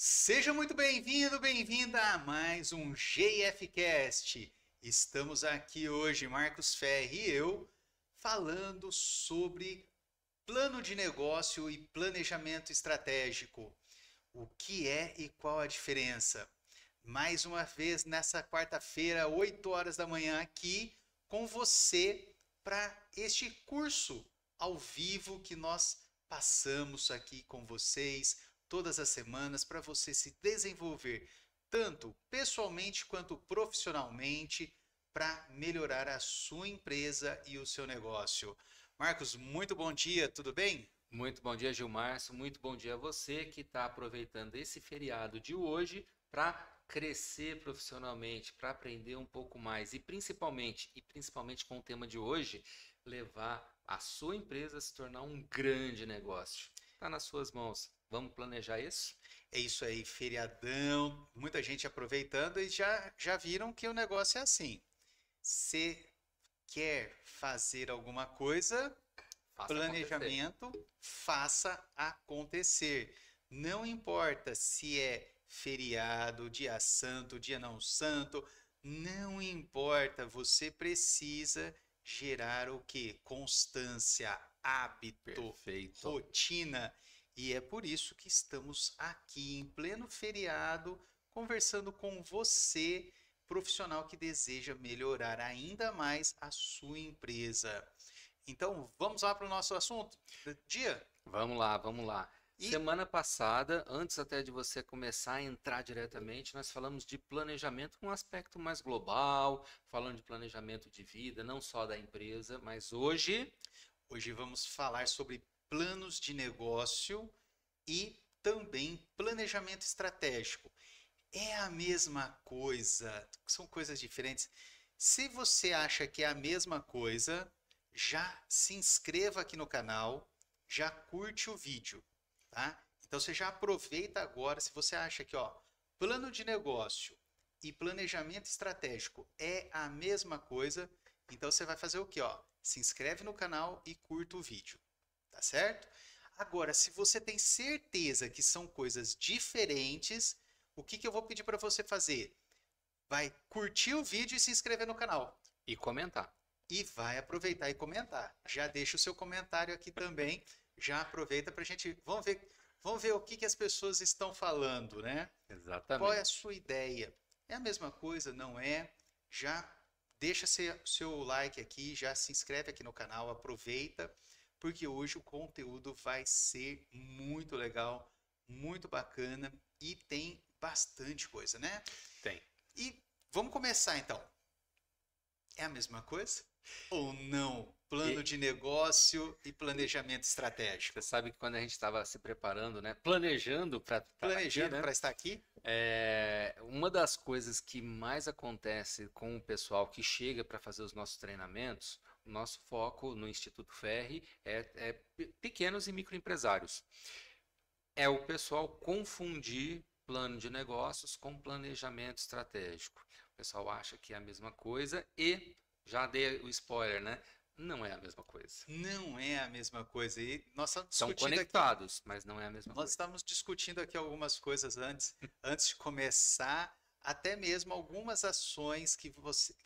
Seja muito bem-vindo, bem-vinda a mais um GFcast. Estamos aqui hoje, Marcos Ferri e eu, falando sobre plano de negócio e planejamento estratégico. O que é e qual a diferença? Mais uma vez nessa quarta-feira, 8 horas da manhã, aqui com você para este curso ao vivo que nós passamos aqui com vocês todas as semanas para você se desenvolver tanto pessoalmente quanto profissionalmente para melhorar a sua empresa e o seu negócio. Marcos, muito bom dia, tudo bem? Muito bom dia, Gilmárcio. Muito bom dia a você que está aproveitando esse feriado de hoje para crescer profissionalmente, para aprender um pouco mais e principalmente com o tema de hoje, levar a sua empresa a se tornar um grande negócio. Está nas suas mãos. Vamos planejar isso? É isso aí, feriadão, muita gente aproveitando e já viram que o negócio é assim. Você quer fazer alguma coisa, Faça acontecer. planejamento, faça acontecer. Não importa se é feriado, dia santo, dia não santo, não importa, você precisa gerar o que? Constância, hábito, Perfeito. rotina. E é por isso que estamos aqui em pleno feriado, conversando com você, profissional que deseja melhorar ainda mais a sua empresa. Então, vamos lá para o nosso assunto do dia? Vamos lá, vamos lá. E Semana passada, antes até de você começar a entrar diretamente, nós falamos de planejamento com um aspecto mais global, falando de planejamento de vida, não só da empresa, mas hoje vamos falar sobre planos de negócio e também planejamento estratégico. É a mesma coisa, são coisas diferentes. Se você acha que é a mesma coisa, já se inscreva aqui no canal, já curte o vídeo, tá? Então você já aproveita agora, se você acha que, ó, plano de negócio e planejamento estratégico é a mesma coisa, então você vai fazer o quê, ó? Se inscreve no canal e curta o vídeo, tá certo? Agora, se você tem certeza que são coisas diferentes, o que eu vou pedir para você fazer? Vai curtir o vídeo e se inscrever no canal. e comentar. E vai aproveitar e comentar. Já deixa o seu comentário aqui também. Já aproveita para a gente. Vamos ver o que as pessoas estão falando, né? Qual é a Exatamente. sua ideia? É a mesma coisa? Não é? Já deixa seu like aqui, já se inscreve aqui no canal, aproveita, porque hoje o conteúdo vai ser muito legal, muito bacana e tem bastante coisa, né? Tem. E vamos começar então. É a mesma coisa? Ou não? Plano E de negócio e planejamento você estratégico. sabe que quando a gente estava se preparando, né, planejando para estar aqui, Planejando né, para estar aqui? uma das coisas que mais acontece com o pessoal que chega para fazer os nossos treinamentos, o nosso foco no Instituto Ferri é pequenos e microempresários. É o pessoal confundir plano de negócios com planejamento estratégico. O pessoal acha que é a mesma coisa e já dei o spoiler, né? Não é a mesma coisa. Não é a mesma coisa. E nós estamos São discutindo aqui. conectados, mas não é a mesma Nós coisa. estamos discutindo aqui algumas coisas antes de começar, até mesmo algumas ações que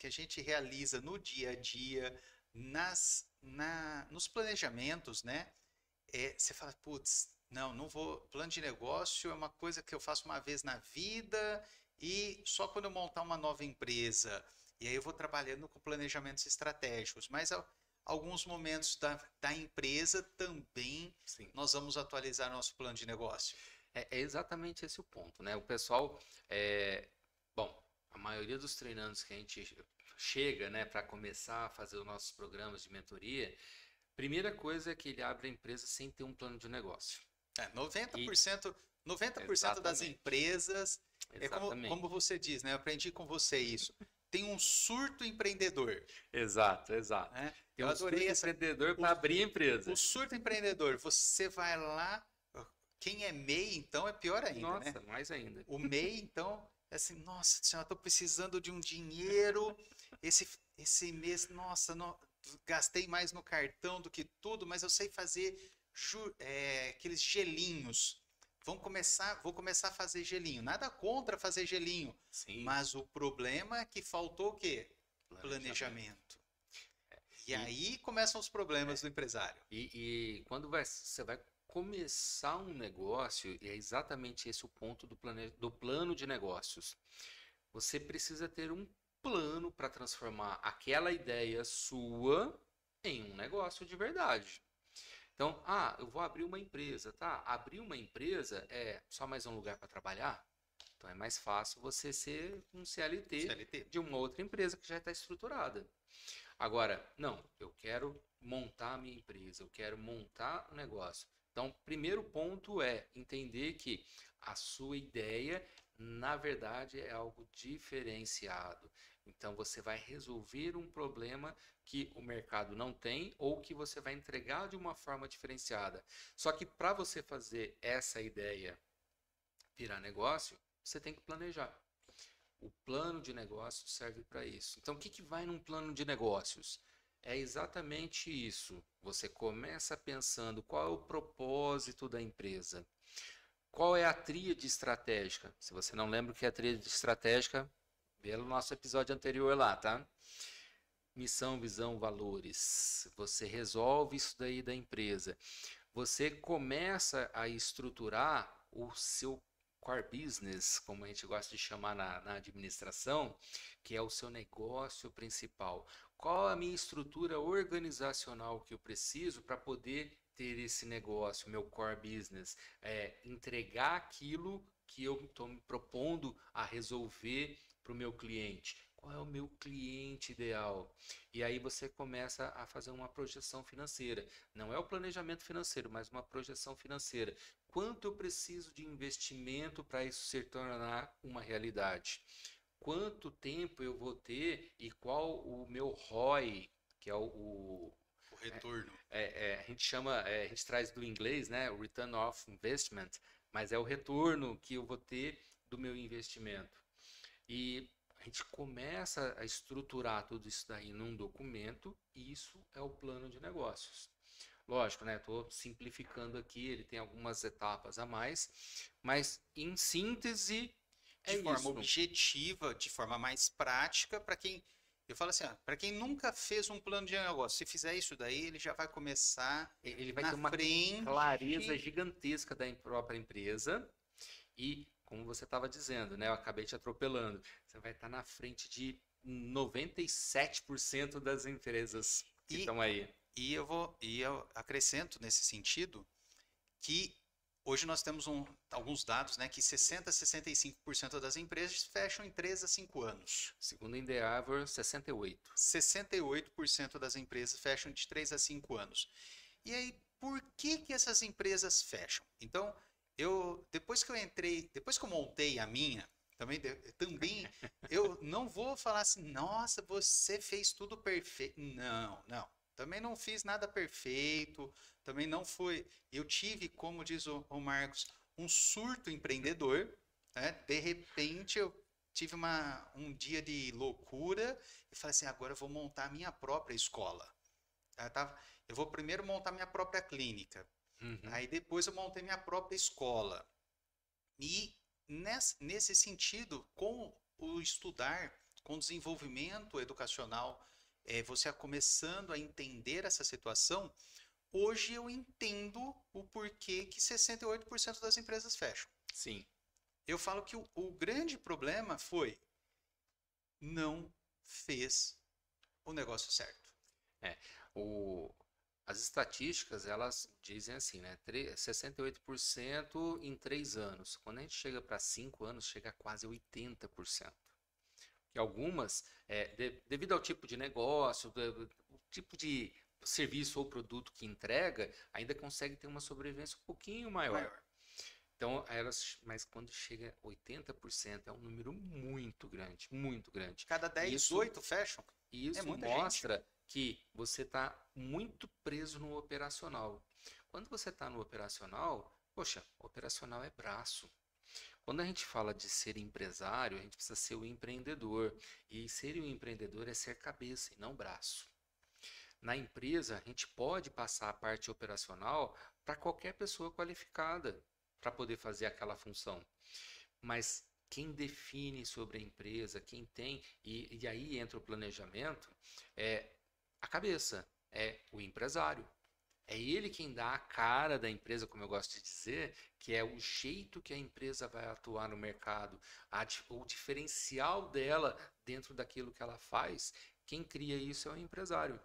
a gente realiza no dia a dia, nos planejamentos, né? Você fala, putz, não vou. Plano de negócio é uma coisa que eu faço uma vez na vida e só quando eu montar uma nova empresa. E aí eu vou trabalhando com planejamentos estratégicos. Mas alguns momentos da empresa também Sim. nós vamos atualizar nosso plano de negócio. É exatamente esse o ponto, né? O pessoal, bom, a maioria dos treinandos que a gente chega, né, para começar a fazer os nossos programas de mentoria, primeira coisa é que ele abre a empresa sem ter um plano de negócio. É, E 90%, 90% das exatamente, empresas, como exatamente. você diz, né? Eu aprendi com você isso. Tem um surto empreendedor, Exato, exato. né? Tem Eu um adorei surdo essa. empreendedor O, para abrir a o empresa. surto empreendedor, você vai lá, quem é MEI, então, é pior ainda, né? Nossa, mais ainda. O MEI, então, é assim, nossa senhora, estou precisando de um dinheiro, esse mês, nossa, gastei mais no cartão do que tudo, mas eu sei fazer aqueles gelinhos. vou começar a fazer gelinho. Nada contra fazer gelinho, Sim, mas o problema é que faltou o quê? planejamento. Planejamento. E E, aí começam os problemas do empresário. e quando você vai começar um negócio, e é exatamente esse o ponto do plano de negócios. Você precisa ter um plano para transformar aquela ideia sua em um negócio de verdade. Então, eu vou abrir uma empresa, tá? Abrir uma empresa é só mais um lugar para trabalhar? Então é mais fácil você ser um CLT CLT. de uma outra empresa que já está estruturada. Agora, não, eu quero montar a minha empresa, eu quero montar um negócio. Então, primeiro ponto é entender que a sua ideia, na verdade, é algo diferenciado. Então, você vai resolver um problema que o mercado não tem ou que você vai entregar de uma forma diferenciada. Só que para você fazer essa ideia virar negócio, você tem que planejar. O plano de negócios serve para isso. Então, o que vai num plano de negócios? É exatamente isso. Você começa pensando qual é o propósito da empresa, qual é a tríade estratégica. Se você não lembra o que é a tríade estratégica, vê no nosso episódio anterior lá, tá? Missão, visão, valores. Você resolve isso daí da empresa. Você começa a estruturar o seu core business, como a gente gosta de chamar na administração, que é o seu negócio principal. Qual a minha estrutura organizacional que eu preciso para poder ter esse negócio, meu core business? Entregar aquilo que eu estou me propondo a resolver para o meu cliente. Qual é o meu cliente ideal? E aí você começa a fazer uma projeção financeira. Não é o planejamento financeiro, mas uma projeção financeira. Quanto eu preciso de investimento para isso se tornar uma realidade? Quanto tempo eu vou ter e qual o meu ROI, que é O retorno. a gente chama, a gente traz do inglês, né, o Return of Investment, mas é o retorno que eu vou ter do meu investimento. E a gente começa a estruturar tudo isso daí num documento, e isso é o plano de negócios. Lógico, né? Estou simplificando aqui, ele tem algumas etapas a mais, mas em síntese é De forma isso. objetiva, de forma mais prática, para quem. Eu falo assim, para quem nunca fez um plano de negócio, se fizer isso daí, ele já vai começar Ele vai na ter uma clareza frente. gigantesca da própria empresa e, como você estava dizendo, né? Eu acabei te atropelando. Você vai estar na frente de 97% das empresas que E, estão aí. eu acrescento nesse sentido que hoje nós temos alguns dados, né, que 60 a 65% das empresas fecham em 3 a 5 anos. Segundo o Endeavor, 68. 68% das empresas fecham de 3 a 5 anos. E aí, por que que essas empresas fecham? Então, depois que eu entrei, depois que eu montei a minha, também eu não vou falar assim, nossa, você fez tudo perfeito. Não, não. Também não fiz nada perfeito, também não foi. Eu tive, como diz o Marcos, um surto empreendedor, né? De repente eu tive um dia de loucura e falei assim, agora eu vou montar a minha própria escola. Eu vou primeiro montar minha própria clínica, Uhum. aí depois eu montei minha própria escola. E nesse sentido, com o estudar, com o desenvolvimento educacional, você começando a entender essa situação, hoje eu entendo o porquê que 68% das empresas fecham. Sim. Eu falo que o grande problema foi não fez o negócio certo. É, o, as estatísticas, elas dizem assim, né? 68% em 3 anos. Quando a gente chega para 5 anos, chega a quase 80%. Que algumas, devido ao tipo de negócio, o tipo de serviço ou produto que entrega, ainda consegue ter uma sobrevivência um pouquinho maior. Maior. Então, mas quando chega a 80% é um número muito grande, muito grande. Cada 10, Isso 8 fecham. e É isso muita gente. mostra que você está muito preso no operacional. Quando você está no operacional, poxa, operacional é braço. Quando a gente fala de ser empresário, a gente precisa ser o empreendedor. E ser o empreendedor é ser cabeça e não braço. Na empresa, a gente pode passar a parte operacional para qualquer pessoa qualificada. para poder fazer aquela função. Mas quem define sobre a empresa, quem tem, e aí entra o planejamento, é a cabeça, é o empresário. É ele quem dá a cara da empresa, como eu gosto de dizer, que é o jeito que a empresa vai atuar no mercado, o diferencial dela dentro daquilo que ela faz. Quem cria isso é o empresário.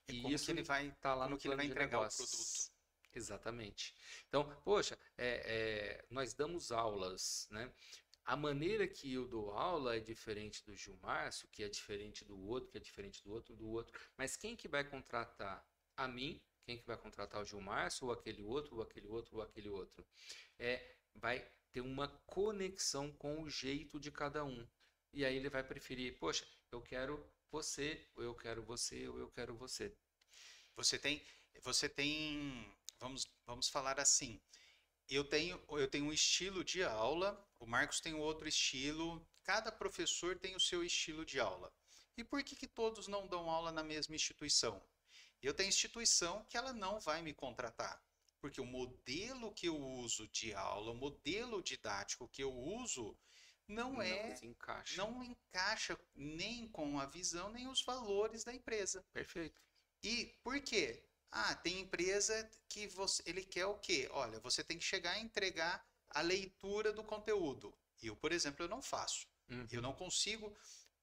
E E isso está lá como no que ele plano vai de entregar o produto. negócios. Exatamente. Então, poxa, nós damos aulas, né? A maneira que eu dou aula é diferente do Gilmárcio, que é diferente do outro, que é diferente do outro, do outro. Mas quem que vai contratar a mim? Quem que vai contratar o Gilmárcio, ou aquele outro, ou aquele outro, ou aquele outro? Vai ter uma conexão com o jeito de cada um. E aí ele vai preferir, poxa, eu quero você, ou eu quero você, ou eu quero você. Você tem, você tem, vamos falar assim. Eu tenho um estilo de aula, o Marcos tem um outro estilo, cada professor tem o seu estilo de aula. E por que que todos não dão aula na mesma instituição? Eu tenho instituição que ela não vai me contratar, porque o modelo que eu uso de aula, o modelo didático que eu uso, não Não é, se encaixa. não encaixa nem com a visão, nem os valores da empresa. Perfeito. E por quê? Ah, tem empresa que ele quer o quê? Olha, você tem que chegar e entregar a leitura do conteúdo. Eu, por exemplo, eu não faço. Eu Uhum. não consigo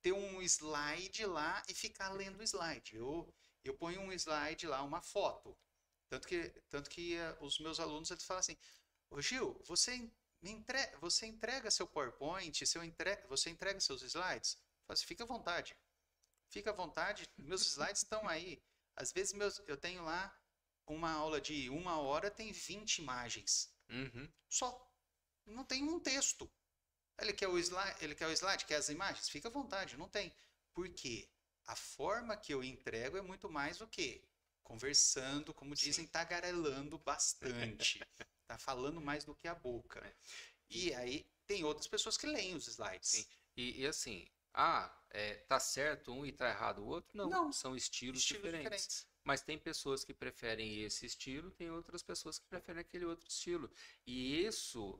ter um slide lá e ficar lendo o slide. Eu ponho um slide lá, uma foto. Tanto que os meus alunos eles falam assim: Ô Gil, você entrega seu PowerPoint, você entrega seus slides? Eu falo assim, fica à vontade. Fica à vontade, meus slides estão aí. Às vezes eu tenho lá uma aula de 1 hora, tem 20 imagens. Uhum. Só. Não tem um texto. Ele quer as imagens? Fica à vontade, não tem. Por quê? A forma que eu entrego é muito mais o quê? Conversando, como dizem, Sim. tagarelando bastante. Tá falando mais do que a boca. É. E aí tem outras pessoas que leem os Sim. slides. E assim, tá certo um e tá errado o outro? Não, Não, são estilos estilos diferentes. diferentes. Mas tem pessoas que preferem esse estilo, tem outras pessoas que preferem aquele outro estilo. E isso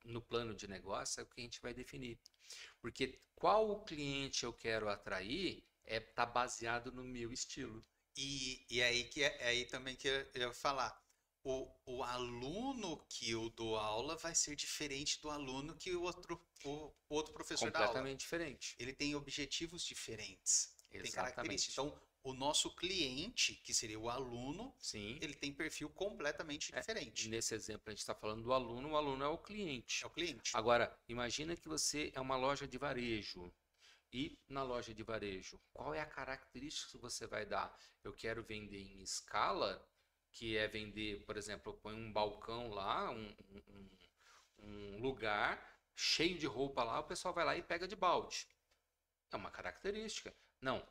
no plano de negócio é o que a gente vai definir. Porque qual o cliente eu quero atrair tá baseado no meu estilo. E aí é aí também que eu ia falar. O aluno que eu dou aula vai ser diferente do aluno que o outro professor dá aula. Completamente diferente. Ele tem objetivos diferentes, tem características. Exatamente. Então, o nosso cliente, que seria o aluno, Sim. ele tem perfil completamente diferente. Nesse exemplo, a gente está falando do aluno, o aluno é o cliente. É o cliente. Agora, imagina que você é uma loja de varejo. E na loja de varejo, qual é a característica que você vai dar? Eu quero vender em escala, que é vender, por exemplo, eu ponho um balcão lá, um lugar cheio de roupa lá, o pessoal vai lá e pega de balde. É uma característica. Não,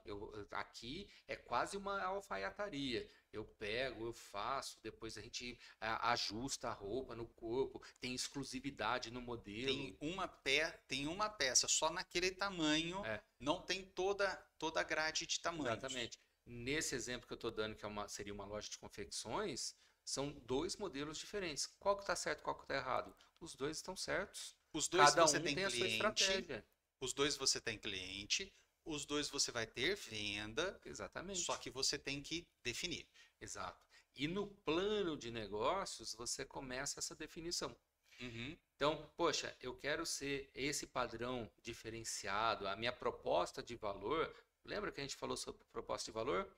aqui é quase uma alfaiataria. Eu pego, eu faço, depois a gente ajusta a roupa no corpo, tem exclusividade no modelo. Tem uma peça só naquele tamanho, É, não tem toda a grade de tamanhos. exatamente. Nesse exemplo que eu estou dando, que seria uma loja de confecções, são dois modelos diferentes. Qual que está certo, qual que está errado? Os dois estão certos. Os dois Cada você um tem tem a sua cliente, estratégia. os dois você tem cliente, os dois você vai ter venda, só Exatamente. que você tem que definir. Exato. E no plano de negócios, você começa essa definição. Uhum. Então, poxa, eu quero ser esse padrão diferenciado, a minha proposta de valor. Lembra que a gente falou sobre proposta de valor?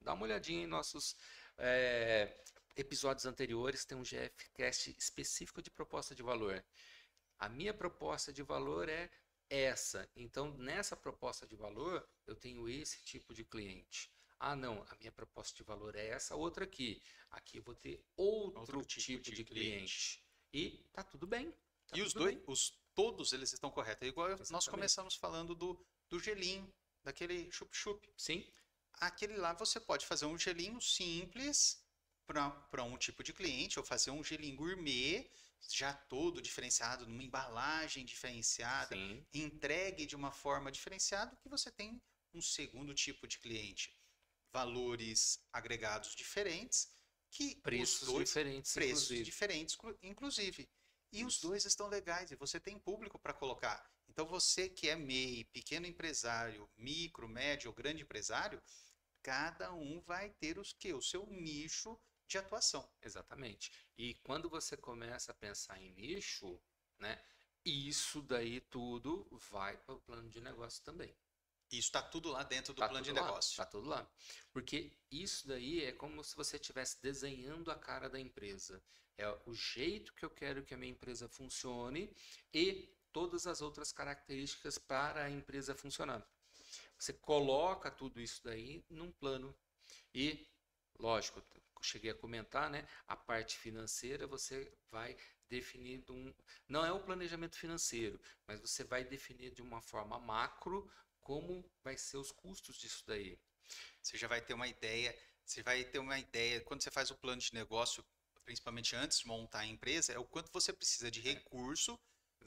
Dá uma olhadinha em nossos episódios anteriores, tem um GFcast específico de proposta de valor. A minha proposta de valor é essa. Então, nessa proposta de valor, eu tenho esse tipo de cliente. Ah, não, a minha proposta de valor é essa outra aqui. Aqui eu vou ter outro tipo de cliente. E tá tudo bem. Tá E os tudo dois, bem. todos eles estão corretos. Igual nós Exatamente. começamos falando do gelinho, daquele chup-chup. Sim, Aquele lá você pode fazer um gelinho simples para um tipo de cliente, ou fazer um gelinho gourmet, já todo diferenciado, numa embalagem diferenciada, sim. entregue de uma forma diferenciada, que você tem um segundo tipo de cliente. Valores agregados diferentes, que os Preços dois diferentes, preços inclusive. diferentes, inclusive. E os Isso. dois estão legais e você tem público para colocar. Então você que é MEI, pequeno empresário, micro, médio ou grande empresário, cada um vai ter os que o seu nicho de atuação. Exatamente. E quando você começa a pensar em nicho, né, isso daí tudo vai para o plano de negócio também. Isso está tudo lá dentro do Tá plano de tudo lá, negócio. tá tudo lá. Porque isso daí é como se você estivesse desenhando a cara da empresa. É o jeito que eu quero que a minha empresa funcione e todas as outras características para a empresa funcionar. Você coloca tudo isso daí num plano. E, lógico, eu cheguei a comentar, né? A parte financeira você vai definir não é o planejamento financeiro, mas você vai definir de uma forma macro como vai ser os custos disso daí. Você já vai ter uma ideia, você vai ter uma ideia, quando você faz o plano de negócio, principalmente antes de montar a empresa, é o quanto você precisa de É, recurso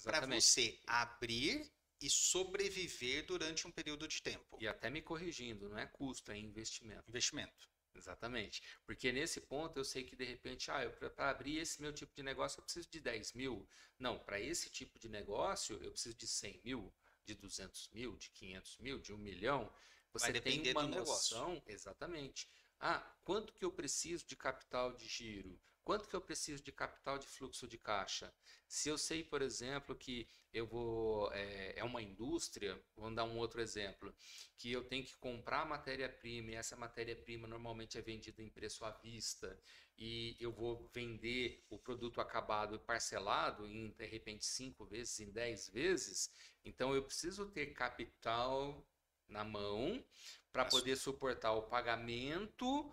para exatamente. você abrir e sobreviver durante um período de tempo. E até me corrigindo, não é custo, é investimento. Investimento. Exatamente. Porque nesse ponto eu sei que de repente, para abrir esse meu tipo de negócio eu preciso de 10 mil. Não, para esse tipo de negócio eu preciso de 100 mil, de 200 mil, de 500 mil, de 1 milhão. Vai Você tem depender uma do negócio. noção, exatamente. Ah, quanto que eu preciso de capital de giro? Quanto que eu preciso de capital de fluxo de caixa? Se eu sei, por exemplo, que é uma indústria, vamos dar um outro exemplo, que eu tenho que comprar matéria-prima e essa matéria-prima normalmente é vendida em preço à vista e eu vou vender o produto acabado parcelado em de repente 5 vezes, em 10 vezes, então eu preciso ter capital na mão para poder suportar o pagamento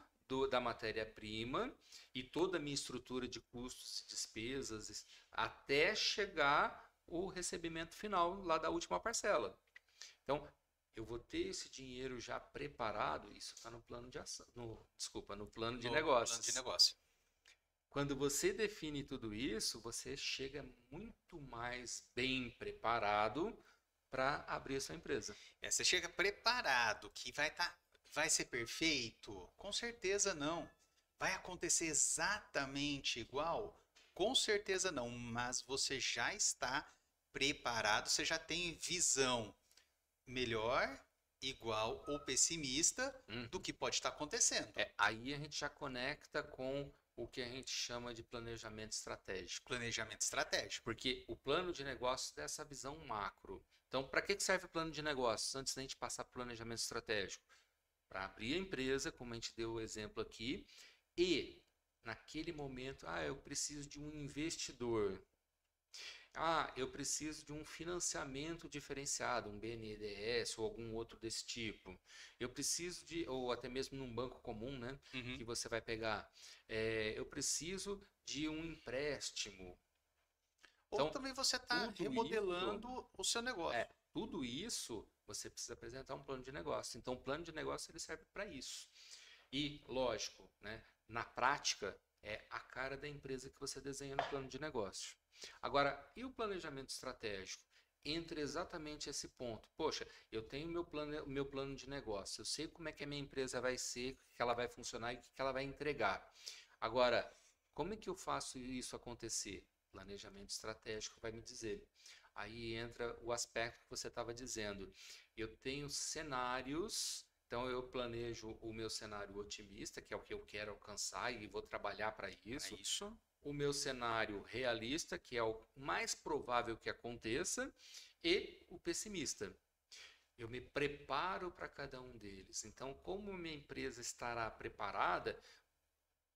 da matéria-prima e toda a minha estrutura de custos e despesas até chegar o recebimento final lá da última parcela. Então, eu vou ter esse dinheiro já preparado, isso está no plano de ação, no plano de No plano de negócios. negócio. Quando você define tudo isso, você chega muito mais bem preparado para abrir a sua empresa. Você chega preparado que vai ser perfeito? Com certeza não. Vai acontecer exatamente igual? Com certeza não, mas você já está preparado, você já tem visão melhor, igual ou pessimista do Uhum. que pode estar acontecendo. Aí a gente já conecta com o que a gente chama de planejamento estratégico. Planejamento estratégico. Porque o plano de negócios é essa visão macro. Então, para que serve o plano de negócios? Antes da gente passar para o planejamento estratégico. Para abrir a empresa, como a gente deu o exemplo aqui, e naquele momento, eu preciso de um investidor. Eu preciso de um financiamento diferenciado, um BNDES ou algum outro desse tipo. Eu preciso ou até mesmo num banco comum, né, que você vai pegar. Eu preciso de um empréstimo. Ou Então, também você está tudo isso, remodelando o seu negócio. tudo isso você precisa apresentar um plano de negócio. Então, o plano de negócio ele serve para isso. E, lógico, né, na prática, é a cara da empresa que você desenha no plano de negócio. Agora, e o planejamento estratégico? Entra exatamente esse ponto. Poxa, eu tenho meu plano de negócio, eu sei como é que a minha empresa vai ser, o que ela vai funcionar e o que ela vai entregar. Agora, como é que eu faço isso acontecer? Planejamento estratégico vai me dizer. Aí entra o aspecto que você estava dizendo. Eu tenho cenários, então eu planejo o meu cenário otimista, que é o que eu quero alcançar e vou trabalhar para isso. Isso. O meu cenário realista, que é o mais provável que aconteça, e o pessimista. Eu me preparo para cada um deles. Então, como minha empresa estará preparada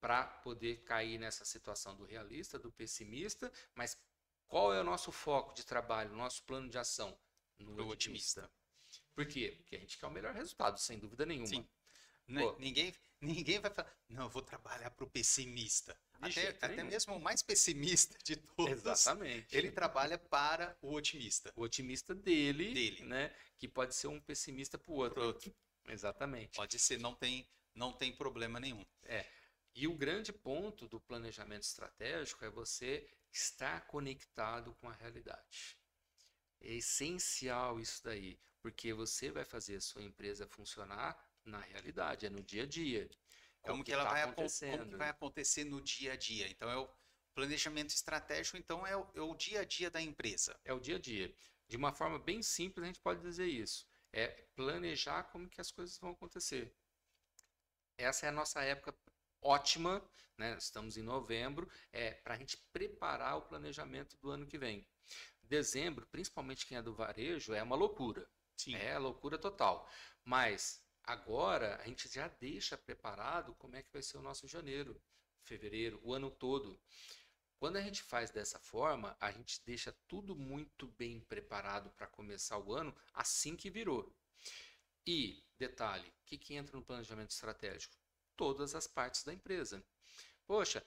para poder cair nessa situação do realista, do pessimista, mas qual é o nosso foco de trabalho, o nosso plano de ação? No Pro otimista. otimista. Por quê? Porque a gente quer o melhor resultado, sem dúvida nenhuma. Sim. Pô, Ninguém vai falar, não, eu vou trabalhar para o pessimista. de jeito Até nenhum. mesmo o mais pessimista de todos, Exatamente. ele trabalha para o otimista. O otimista dele, né? Que pode ser um pessimista para o outro. Pro outro. Exatamente. Pode ser, não tem problema nenhum. E o grande ponto do planejamento estratégico é você estar conectado com a realidade. É essencial isso daí, porque você vai fazer a sua empresa funcionar na realidade, é no dia a dia. É o como que que ela está vai, como que acontecendo. vai acontecer no dia a dia. Então, é o planejamento estratégico, então é o dia a dia da empresa. É o dia a dia. De uma forma bem simples, a gente pode dizer isso. É planejar como que as coisas vão acontecer. Essa é a nossa época ótima, né? Estamos em novembro, para a gente preparar o planejamento do ano que vem. Dezembro, principalmente quem é do varejo, é uma loucura. Sim. É loucura total. Mas agora a gente já deixa preparado como é que vai ser o nosso janeiro, fevereiro, o ano todo. Quando a gente faz dessa forma, a gente deixa tudo muito bem preparado para começar o ano assim que virou. E, detalhe, o que entra no planejamento estratégico? Todas as partes da empresa. Poxa,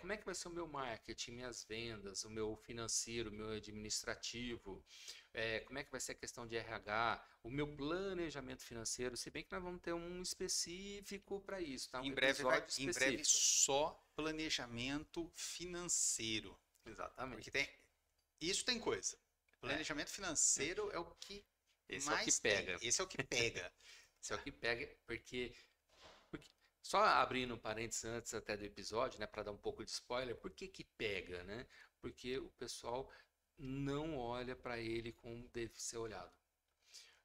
como é que vai ser o meu marketing, minhas vendas, o meu financeiro, o meu administrativo? Como é que vai ser a questão de RH, o meu planejamento financeiro? Se bem que nós vamos ter um específico para isso, tá? Um Em breve episódio em breve específico. só planejamento financeiro, porque Exatamente. isso tem coisa. É, Planejamento financeiro é o que esse é o que mais tem. pega. Esse é o que pega. Esse é o que pega, porque só abrindo um parênteses antes até do episódio, né, para dar um pouco de spoiler, por que que pega, né? Porque o pessoal não olha para ele como deve ser olhado.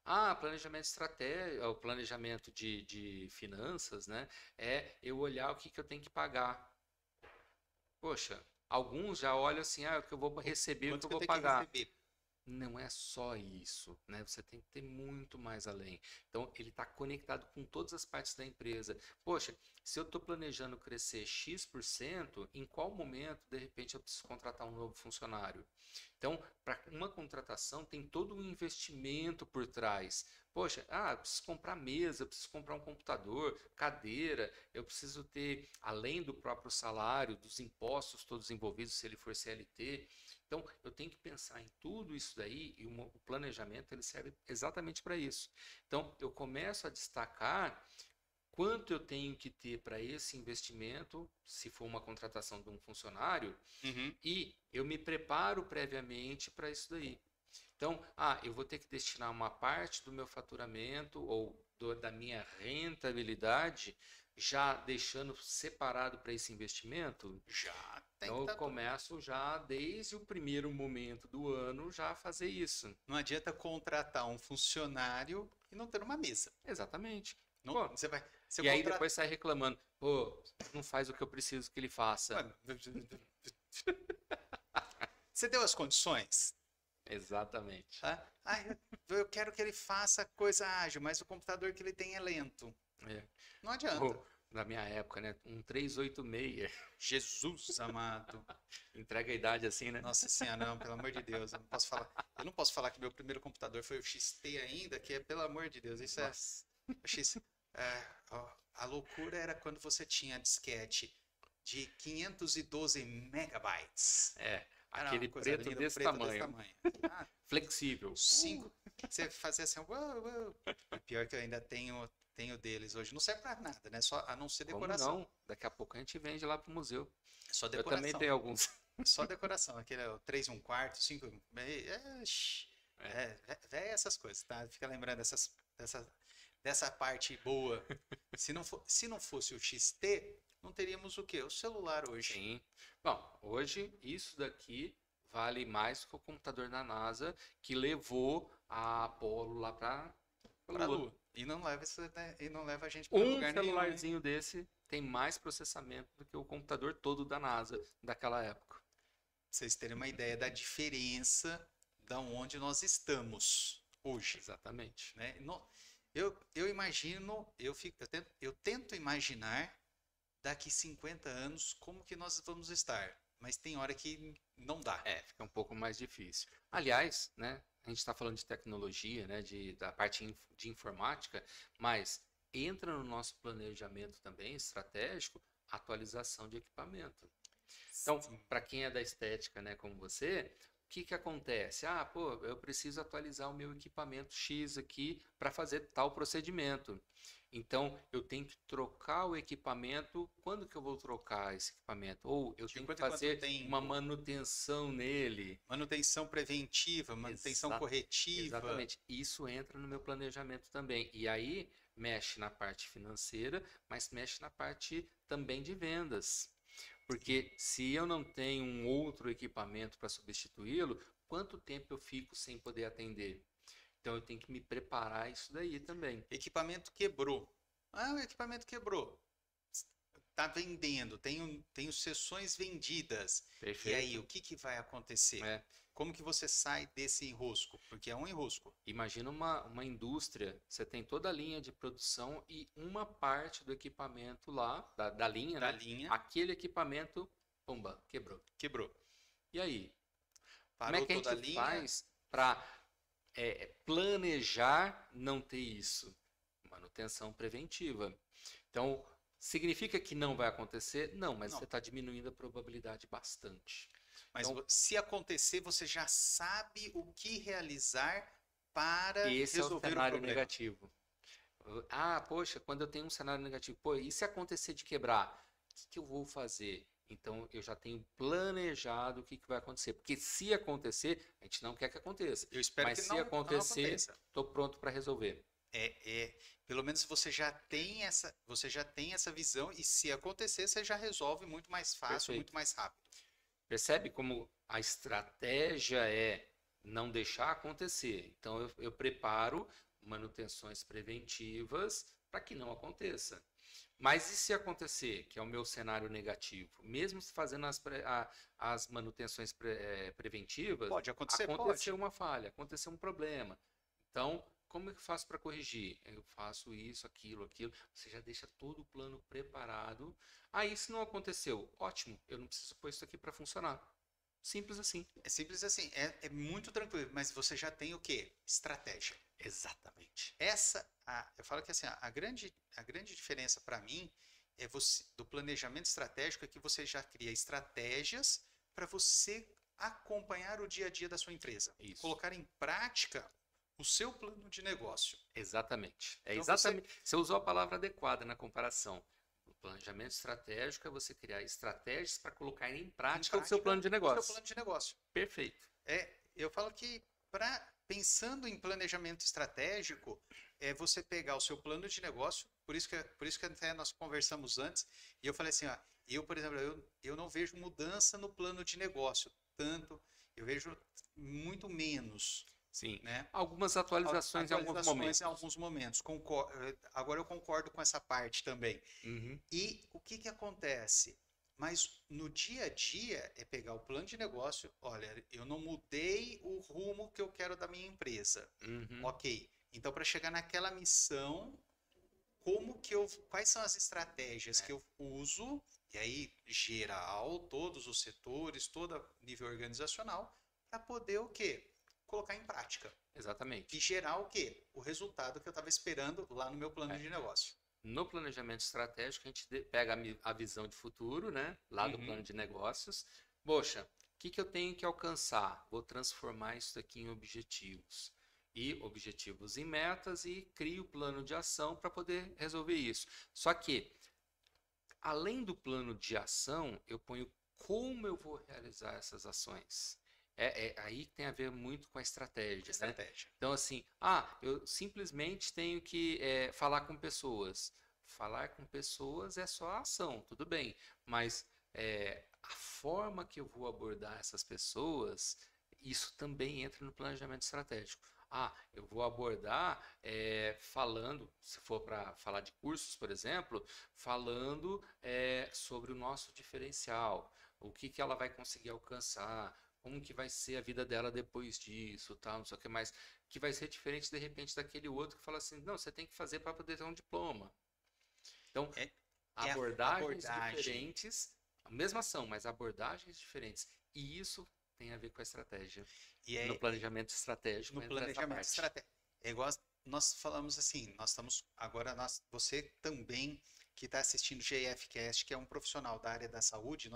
Ah, planejamento estratégico, o planejamento de finanças, né? É eu olhar o que que eu tenho que pagar. Poxa, alguns já olham assim, o que eu vou receber, o que Quanto eu que eu vou tenho que pagar. receber? Não é só isso, né? Você tem que ter muito mais além. Então, ele está conectado com todas as partes da empresa. Poxa, se eu estou planejando crescer X%, em qual momento, de repente, eu preciso contratar um novo funcionário? Então, para uma contratação, tem todo um investimento por trás. Poxa, eu preciso comprar mesa, eu preciso comprar um computador, cadeira, eu preciso ter, além do próprio salário, dos impostos todos envolvidos, se ele for CLT. Então, eu tenho que pensar em tudo isso daí e o planejamento ele serve exatamente para isso. Então, eu começo a destacar quanto eu tenho que ter para esse investimento, se for uma contratação de um funcionário, Uhum. e eu me preparo previamente para isso daí. Então, eu vou ter que destinar uma parte do meu faturamento ou da minha rentabilidade já deixando separado para esse investimento. Já tem Então que eu estar tudo. começo já desde o primeiro momento do ano já a fazer isso. Não adianta contratar um funcionário e não ter uma mesa. Exatamente. Não, Pô, você e aí contrata. depois sai reclamando, pô, não faz o que eu preciso que ele faça. Você deu as condições? Exatamente. Tá? Eu quero que ele faça coisa ágil, mas o computador que ele tem é lento. É. Não adianta. Pô, na minha época, né? Um 386. Jesus amado. Entrega a idade assim, né? Nossa senhora, não, pelo amor de Deus. Eu não posso falar que meu primeiro computador foi o XT ainda, que é pelo amor de Deus. Isso Nossa. a loucura era quando você tinha disquete de 512 megabytes. Era Aquele uma coisa preto linda, desse preto tamanho. desse tamanho. Flexível. 5. Você fazia assim, uau, uau. Pior que eu ainda tenho deles hoje. Não serve pra nada, né? Só a não ser Como decoração. não? Daqui a pouco a gente vende lá pro museu. Só Eu também decoração. tenho alguns. Só decoração. Aquele é o 3 1/4, 5. Véi essas coisas, tá? Fica lembrando dessa parte boa. Se não fosse o XT, não teríamos o quê? O celular hoje. Sim. Bom, hoje isso daqui vale mais que o computador da NASA que levou a Apollo lá para Pra Lua. Lua. E não leva a gente pra Um lugar nenhum, hein? celularzinho desse tem mais processamento do que o computador todo da NASA daquela época. Pra vocês terem uma ideia da diferença da onde nós estamos hoje, Exatamente. né? Eu imagino, eu tento imaginar daqui 50 anos como que nós vamos estar, mas tem hora que não dá. Fica um pouco mais difícil. Aliás, né, a gente está falando de tecnologia, né, da parte de informática, mas entra no nosso planejamento também estratégico a atualização de equipamento. Então, Sim. para quem é da estética, né, como você, o que que acontece? Pô, eu preciso atualizar o meu equipamento X aqui para fazer tal procedimento. Então, eu tenho que trocar o equipamento. Quando que eu vou trocar esse equipamento? Ou eu tenho que quanto em quanto fazer tempo? uma manutenção nele. Manutenção preventiva, manutenção corretiva. Exatamente. Isso entra no meu planejamento também. E aí, mexe na parte financeira, mas mexe na parte também de vendas. Porque se eu não tenho um outro equipamento para substituí-lo, quanto tempo eu fico sem poder atender? Então eu tenho que me preparar isso daí também. Equipamento quebrou. Ah, o equipamento quebrou. Tá vendendo, tenho sessões vendidas. E aí, Perfeito? o que que vai acontecer? É. Como que você sai desse enrosco? Porque é um enrosco. Imagina uma indústria, você tem toda a linha de produção e uma parte do equipamento lá, da linha, Da né? linha, Aquele equipamento, pumba, quebrou. quebrou. E aí? Como é Parou que a toda a gente linha. faz para planejar não ter isso? Manutenção preventiva. Então, significa que não vai acontecer? Não, mas você Não. está diminuindo a probabilidade bastante. Mas Então, se acontecer, você já sabe o que realizar para esse é o resolver o cenário problema. negativo. Ah, poxa, quando eu tenho um cenário negativo, pô, e se acontecer de quebrar? O que que eu vou fazer? Então, eu já tenho planejado o que que vai acontecer. Porque se acontecer, a gente não quer que aconteça. Eu espero Mas que se não acontecer, aconteça. estou pronto para resolver. Pelo menos você já tem essa visão e se acontecer, você já resolve muito mais fácil, muito Perfeito. mais rápido. Percebe como a estratégia é não deixar acontecer. Então, eu preparo manutenções preventivas para que não aconteça. Mas e se acontecer, que é o meu cenário negativo? Mesmo fazendo as manutenções preventivas, Pode acontecer? aconteceu Pode. uma falha, aconteceu um problema. Então, como é que eu faço para corrigir? Eu faço isso, aquilo, aquilo. Você já deixa todo o plano preparado. Aí, se não aconteceu, ótimo, eu não preciso pôr isso aqui para funcionar. Simples assim. É simples assim, é muito tranquilo, mas você já tem o quê? Estratégia. Exatamente. Eu falo que assim, a grande diferença para mim é do planejamento estratégico é que você já cria estratégias para você acompanhar o dia a dia da sua empresa, Isso. colocar em prática o seu plano de negócio. Exatamente. É Então você, exatamente. Você usou a palavra adequada na comparação. O planejamento estratégico é você criar estratégias para colocar em em prática o seu prática, plano de o seu negócio. plano de negócio. Perfeito. Eu falo que pensando em planejamento estratégico, é você pegar o seu plano de negócio, por isso que até nós conversamos antes, e eu falei assim, ó, por exemplo, eu não vejo mudança no plano de negócio, tanto, eu vejo muito menos, Sim. né? Algumas atualizações em alguns Atualizações em momentos. alguns momentos. Agora eu concordo com essa parte também. Uhum. E o que que acontece? Mas no dia a dia é pegar o plano de negócio. Olha, eu não mudei o rumo que eu quero da minha empresa. Uhum. Ok. Então, para chegar naquela missão, quais são as estratégias que eu uso? E aí, geral, todos os setores, todo nível organizacional, para poder o quê? Colocar em prática. E Exatamente. gerar o quê? O resultado que eu estava esperando lá no meu plano É. de negócio. No planejamento estratégico, a gente pega a visão de futuro, né? Lá do Uhum. plano de negócios. Poxa, o que que eu tenho que alcançar? Vou transformar isso aqui em objetivos. E objetivos em metas e crio o plano de ação para poder resolver isso. Só que, além do plano de ação, eu ponho como eu vou realizar essas ações. É aí que tem a ver muito com a estratégia, né? Estratégia. Então, assim, eu simplesmente tenho que falar com pessoas. Falar com pessoas é só a ação, tudo bem, mas a forma que eu vou abordar essas pessoas, isso também entra no planejamento estratégico. Eu vou abordar falando, se for para falar de cursos, por exemplo, falando sobre o nosso diferencial, o que que ela vai conseguir alcançar, como que vai ser a vida dela depois disso, tal, não sei o que mais, que vai ser diferente de repente daquele outro que fala assim, não, você tem que fazer para poder ter um diploma. Então, É, é a abordagens abordagem. diferentes, a mesma ação, mas abordagens diferentes. E isso tem a ver com a estratégia. E No é planejamento estratégico no entra essa planejamento parte. estratégico. É igual nós falamos assim, nós estamos agora você também que está assistindo o GFcast, que é um profissional da área da saúde,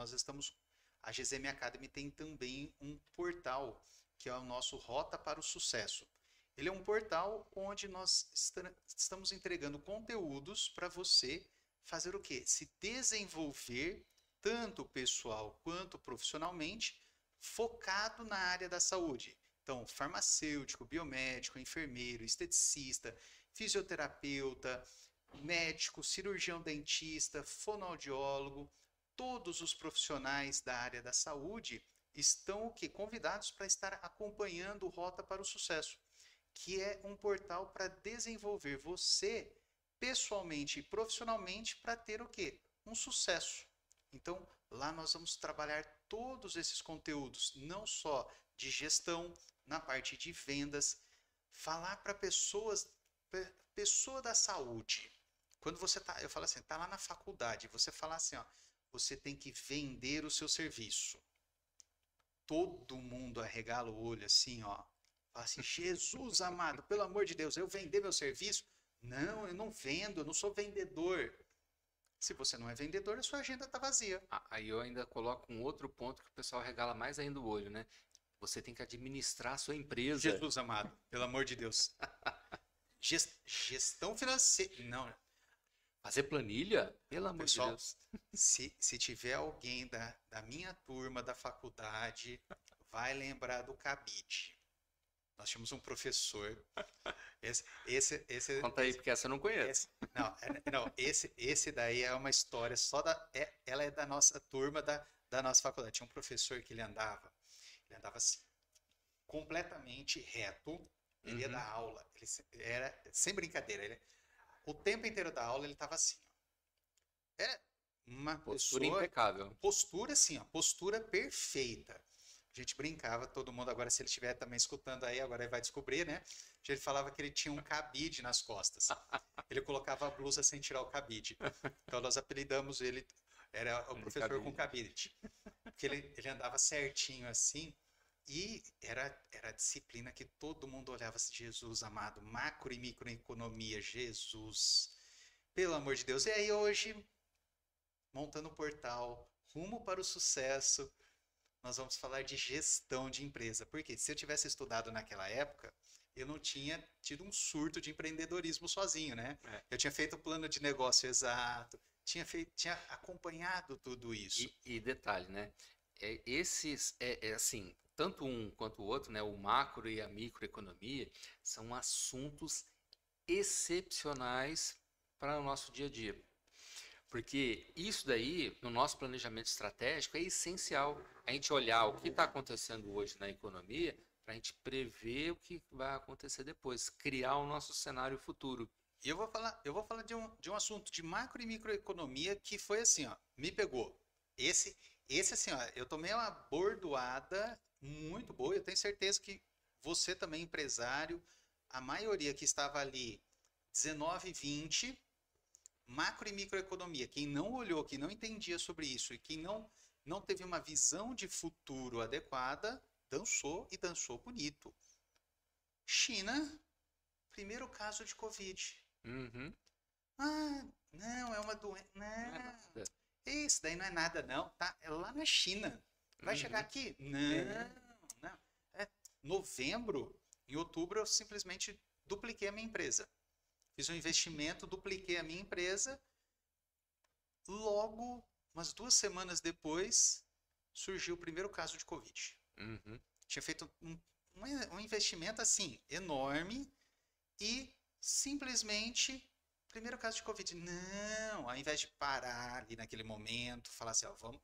a GZM Academy tem também um portal que é o nosso Rota para o Sucesso. Ele é um portal onde nós estamos entregando conteúdos para você fazer o quê? Se desenvolver tanto pessoal quanto profissionalmente, focado na área da saúde. Então, farmacêutico, biomédico, enfermeiro, esteticista. fisioterapeuta, médico, cirurgião dentista, fonoaudiólogo, todos os profissionais da área da saúde estão o quê? Convidados para estar acompanhando o Rota para o Sucesso, que é um portal para desenvolver você pessoalmente e profissionalmente para ter o quê? Um sucesso. Então, lá nós vamos trabalhar todos esses conteúdos, não só de gestão, na parte de vendas, falar para pessoa da saúde. Quando você tá, eu falo assim, tá lá na faculdade, você fala assim, ó, você tem que vender o seu serviço. Todo mundo arregala o olho assim, ó. Fala assim, Jesus amado, pelo amor de Deus, eu vender meu serviço? Não, eu não vendo, eu não sou vendedor. Se você não é vendedor, a sua agenda está vazia. Aí eu ainda coloco um outro ponto que o pessoal regala mais ainda o olho, né? Você tem que administrar a sua empresa. Jesus amado, pelo amor de Deus. Gestão financeira. Não. Fazer planilha? Pelo amor de Pessoal, Deus. se tiver alguém da minha turma da faculdade, vai lembrar do cabide. Nós tínhamos um professor. Conta aí, porque essa eu não conheço. Esse daí é uma história só ela é da nossa turma da nossa faculdade. Tinha um professor que ele andava assim, completamente reto. Ele ia dar aula, ele era sem brincadeira. O tempo inteiro da aula ele estava assim. Ó. É uma Postura pessoa, impecável. postura assim, ó, postura perfeita. A gente brincava, todo mundo agora, se ele estiver também escutando aí, agora ele vai descobrir, né? A gente falava que ele tinha um cabide nas costas. Ele colocava a blusa sem tirar o cabide. Então nós apelidamos ele, era o professor com cabide. Porque ele andava certinho assim, e era a disciplina que todo mundo olhava assim, Jesus amado, macro e microeconomia, Jesus, pelo amor de Deus. E aí hoje, montando o portal Rumo para o Sucesso, nós vamos falar de gestão de empresa. Porque se eu tivesse estudado naquela época, eu não tinha tido um surto de empreendedorismo sozinho, né? Eu tinha feito o plano de negócio exato, tinha acompanhado tudo isso. E detalhe, né? Assim, tanto um quanto o outro, né? O macro e a microeconomia são assuntos excepcionais para o nosso dia a dia. Porque isso daí, no nosso planejamento estratégico, é essencial. A gente olhar o que está acontecendo hoje na economia para a gente prever o que vai acontecer depois, criar o nosso cenário futuro. E eu vou falar de um assunto de macro e microeconomia que foi assim, ó, me pegou. Esse assim, ó, eu tomei uma bordoada muito boa. Eu tenho certeza que você também, empresário, a maioria que estava ali 19, 20, macro e microeconomia, quem não olhou, quem não entendia sobre isso e quem não teve uma visão de futuro adequada, dançou e dançou bonito. China, primeiro caso de Covid. Ah, não, é uma doença. Não é nada. Isso daí não é nada, não. Tá? É lá na China. Vai chegar aqui? Não. É novembro, em outubro, eu simplesmente dupliquei a minha empresa. Fiz um investimento, dupliquei a minha empresa. Logo, umas 2 semanas depois, surgiu o primeiro caso de Covid. Tinha feito um investimento assim, enorme, e simplesmente, primeiro caso de Covid. Não, ao invés de parar ali naquele momento, falar assim, ó, vamos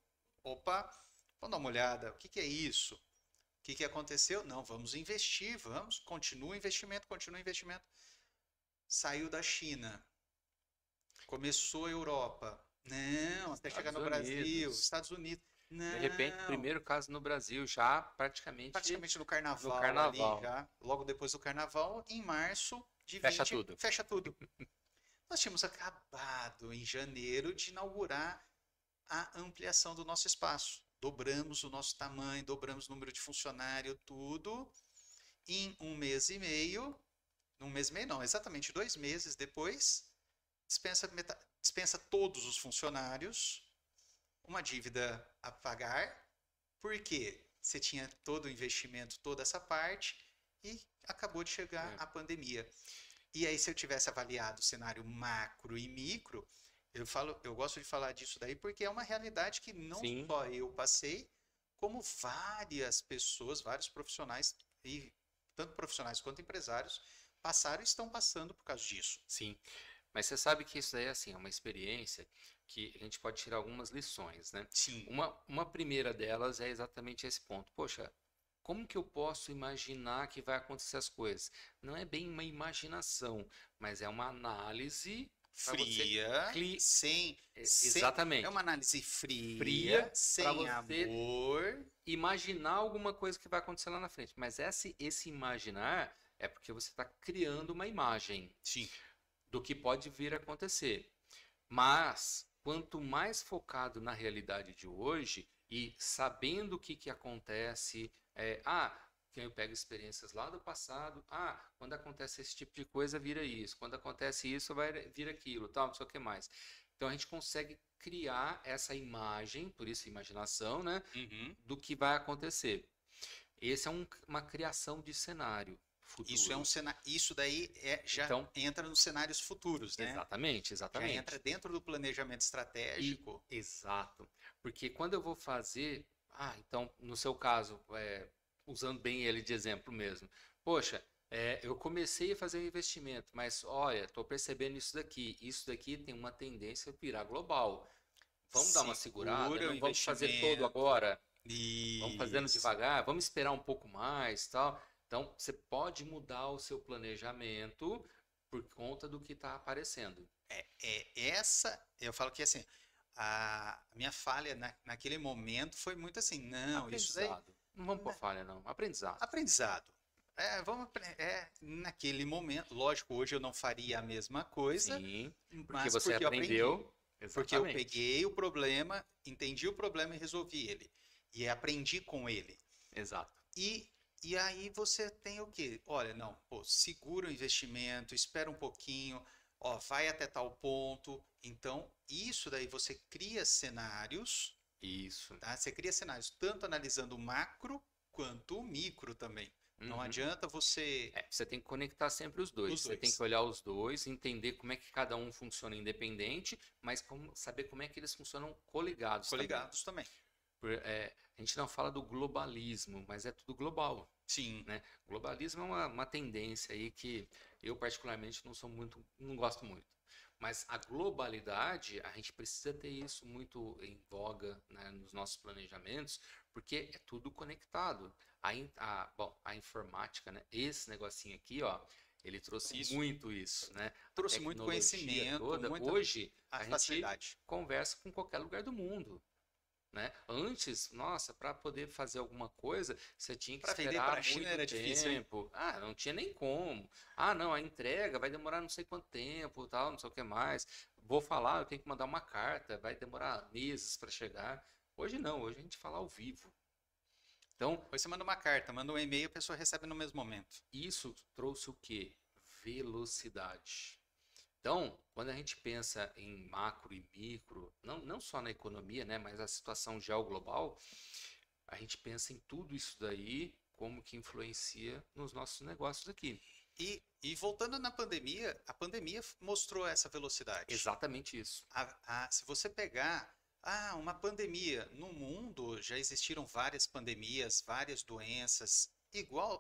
dar uma olhada, o que é isso? O que aconteceu? Não, vamos investir, continua o investimento. Saiu da China, começou a Europa, não, até chegar no Brasil, Estados Unidos, não. De repente, primeiro caso no Brasil, já praticamente no carnaval. Ali, já, logo depois do carnaval, em março de 20, fecha tudo. Nós tínhamos acabado em janeiro de inaugurar a ampliação do nosso espaço. Dobramos o nosso tamanho, dobramos o número de funcionário, tudo. Em 1 mês e meio, não, exatamente 2 meses depois, dispensa todos os funcionários, uma dívida a pagar, porque você tinha todo o investimento, toda essa parte, e acabou de chegar a pandemia. E aí, se eu tivesse avaliado o cenário macro e micro, eu gosto de falar disso daí porque é uma realidade que não só eu passei, como várias pessoas, vários profissionais, e tanto profissionais quanto empresários, passaram e estão passando por causa disso. Sim. Mas você sabe que isso daí é assim, é uma experiência que a gente pode tirar algumas lições, né? Sim. Uma primeira delas é exatamente esse ponto. Poxa, como que eu posso imaginar que vai acontecer as coisas? Não é bem uma imaginação, mas é uma análise para você Fria, cli... é Exatamente. uma análise fria, Fria para sem você amor. imaginar alguma coisa que vai acontecer lá na frente. Mas esse imaginar é porque você está criando uma imagem Sim. do que pode vir a acontecer. Mas, quanto mais focado na realidade de hoje e sabendo o que acontece, que eu pego experiências lá do passado, quando acontece esse tipo de coisa, vira isso, quando acontece isso, vai vir aquilo, tal, não sei o que mais. Então a gente consegue criar essa imagem, por isso imaginação, né, Uhum. do que vai acontecer. Esse é uma criação de cenário futuro. Isso é um cenário. Isso daí já Então, entra nos cenários futuros, né? exatamente, Já exatamente. entra dentro do planejamento estratégico. Exato. Porque quando eu vou fazer. Então, no seu caso, usando bem ele de exemplo mesmo. Poxa, eu comecei a fazer um investimento, mas olha, estou percebendo isso daqui tem uma tendência a virar global. Vamos dar uma segurada, Segura o não vamos fazer todo investimento. agora. Vamos fazendo Isso. devagar, vamos esperar um pouco mais, tal. Então, você pode mudar o seu planejamento por conta do que está aparecendo. Eu falo que assim, a minha falha naquele momento foi muito assim, não, isso daí, Aprendizado. Não vamos por falha, não. Aprendizado. aprendizado. Naquele momento, lógico, hoje eu não faria a mesma coisa, Sim, porque mas você porque eu aprendi. aprendeu. Porque eu Exatamente. peguei o problema, entendi o problema e resolvi ele. E aprendi com ele. Exato. E aí você tem o quê? Olha, não, pô, segura o investimento, espera um pouquinho, ó, vai até tal ponto. Então, isso daí você cria cenários, Isso. tá? Você cria cenários tanto analisando o macro quanto o micro também. Não Uhum. adianta você. Você tem que conectar sempre os dois. Os Você tem dois. que olhar os dois, entender como é que cada um funciona independente, mas saber como é que eles funcionam coligados Coligados também. A gente não fala do globalismo, mas é tudo global. Sim. Né? Globalismo é uma tendência aí que eu particularmente não gosto muito. Mas a globalidade, a gente precisa ter isso muito em voga, né, nos nossos planejamentos, porque é tudo conectado. A informática, né, esse negocinho aqui, ó, ele trouxe muito isso, né? Trouxe muito conhecimento, muita Hoje a facilidade. gente conversa com qualquer lugar do mundo. Né? Antes, nossa, para poder fazer alguma coisa, você tinha que esperar muito China era difícil, hein? tempo. Não tinha nem como. Não, a entrega vai demorar não sei quanto tempo, tal, não sei o que mais. Vou falar, eu tenho que mandar uma carta, vai demorar meses para chegar. Hoje não, hoje a gente fala ao vivo. Então, Hoje você manda uma carta, manda um e-mail, a pessoa recebe no mesmo momento. isso trouxe o quê? Velocidade. Então, quando a gente pensa em macro e micro, não só na economia, né, mas a situação geoglobal, a gente pensa em tudo isso daí, como que influencia nos nossos negócios aqui. E voltando na pandemia, a pandemia mostrou essa velocidade. Exatamente isso. Se você pegar uma pandemia, no mundo já existiram várias pandemias, várias doenças,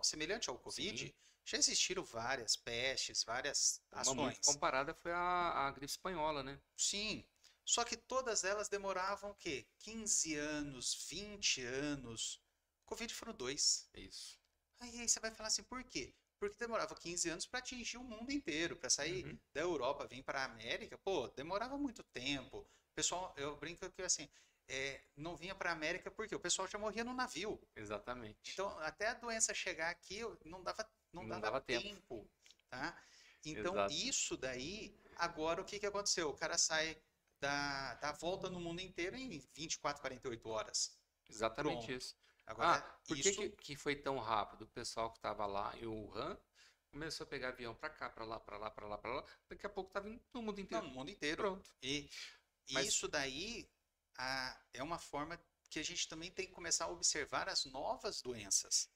semelhante ao Covid, Sim. já existiram várias pestes, várias Uma muito ações. comparada foi a gripe espanhola, né? Sim, só que todas elas demoravam o quê? 15 anos, 20 anos. Covid foram 2. Isso. Aí você vai falar assim, por quê? Porque demorava 15 anos para atingir o mundo inteiro, para sair Uhum. da Europa, vir para a América, pô, demorava muito tempo. Pessoal, eu brinco que assim, não vinha para a América porque o pessoal já morria no navio. Exatamente. Então, até a doença chegar aqui, não dava tempo, tá? Então, Exato. isso daí, agora o que aconteceu? O cara sai da volta no mundo inteiro em 24, 48 horas. Exatamente Pronto. isso. Agora, Por que foi tão rápido? O pessoal que estava lá em Wuhan começou a pegar avião para cá, para lá, para lá, para lá, para lá. Daqui a pouco estava no mundo inteiro. Não, no mundo inteiro. Pronto. Mas isso daí é uma forma que a gente também tem que começar a observar as novas doenças.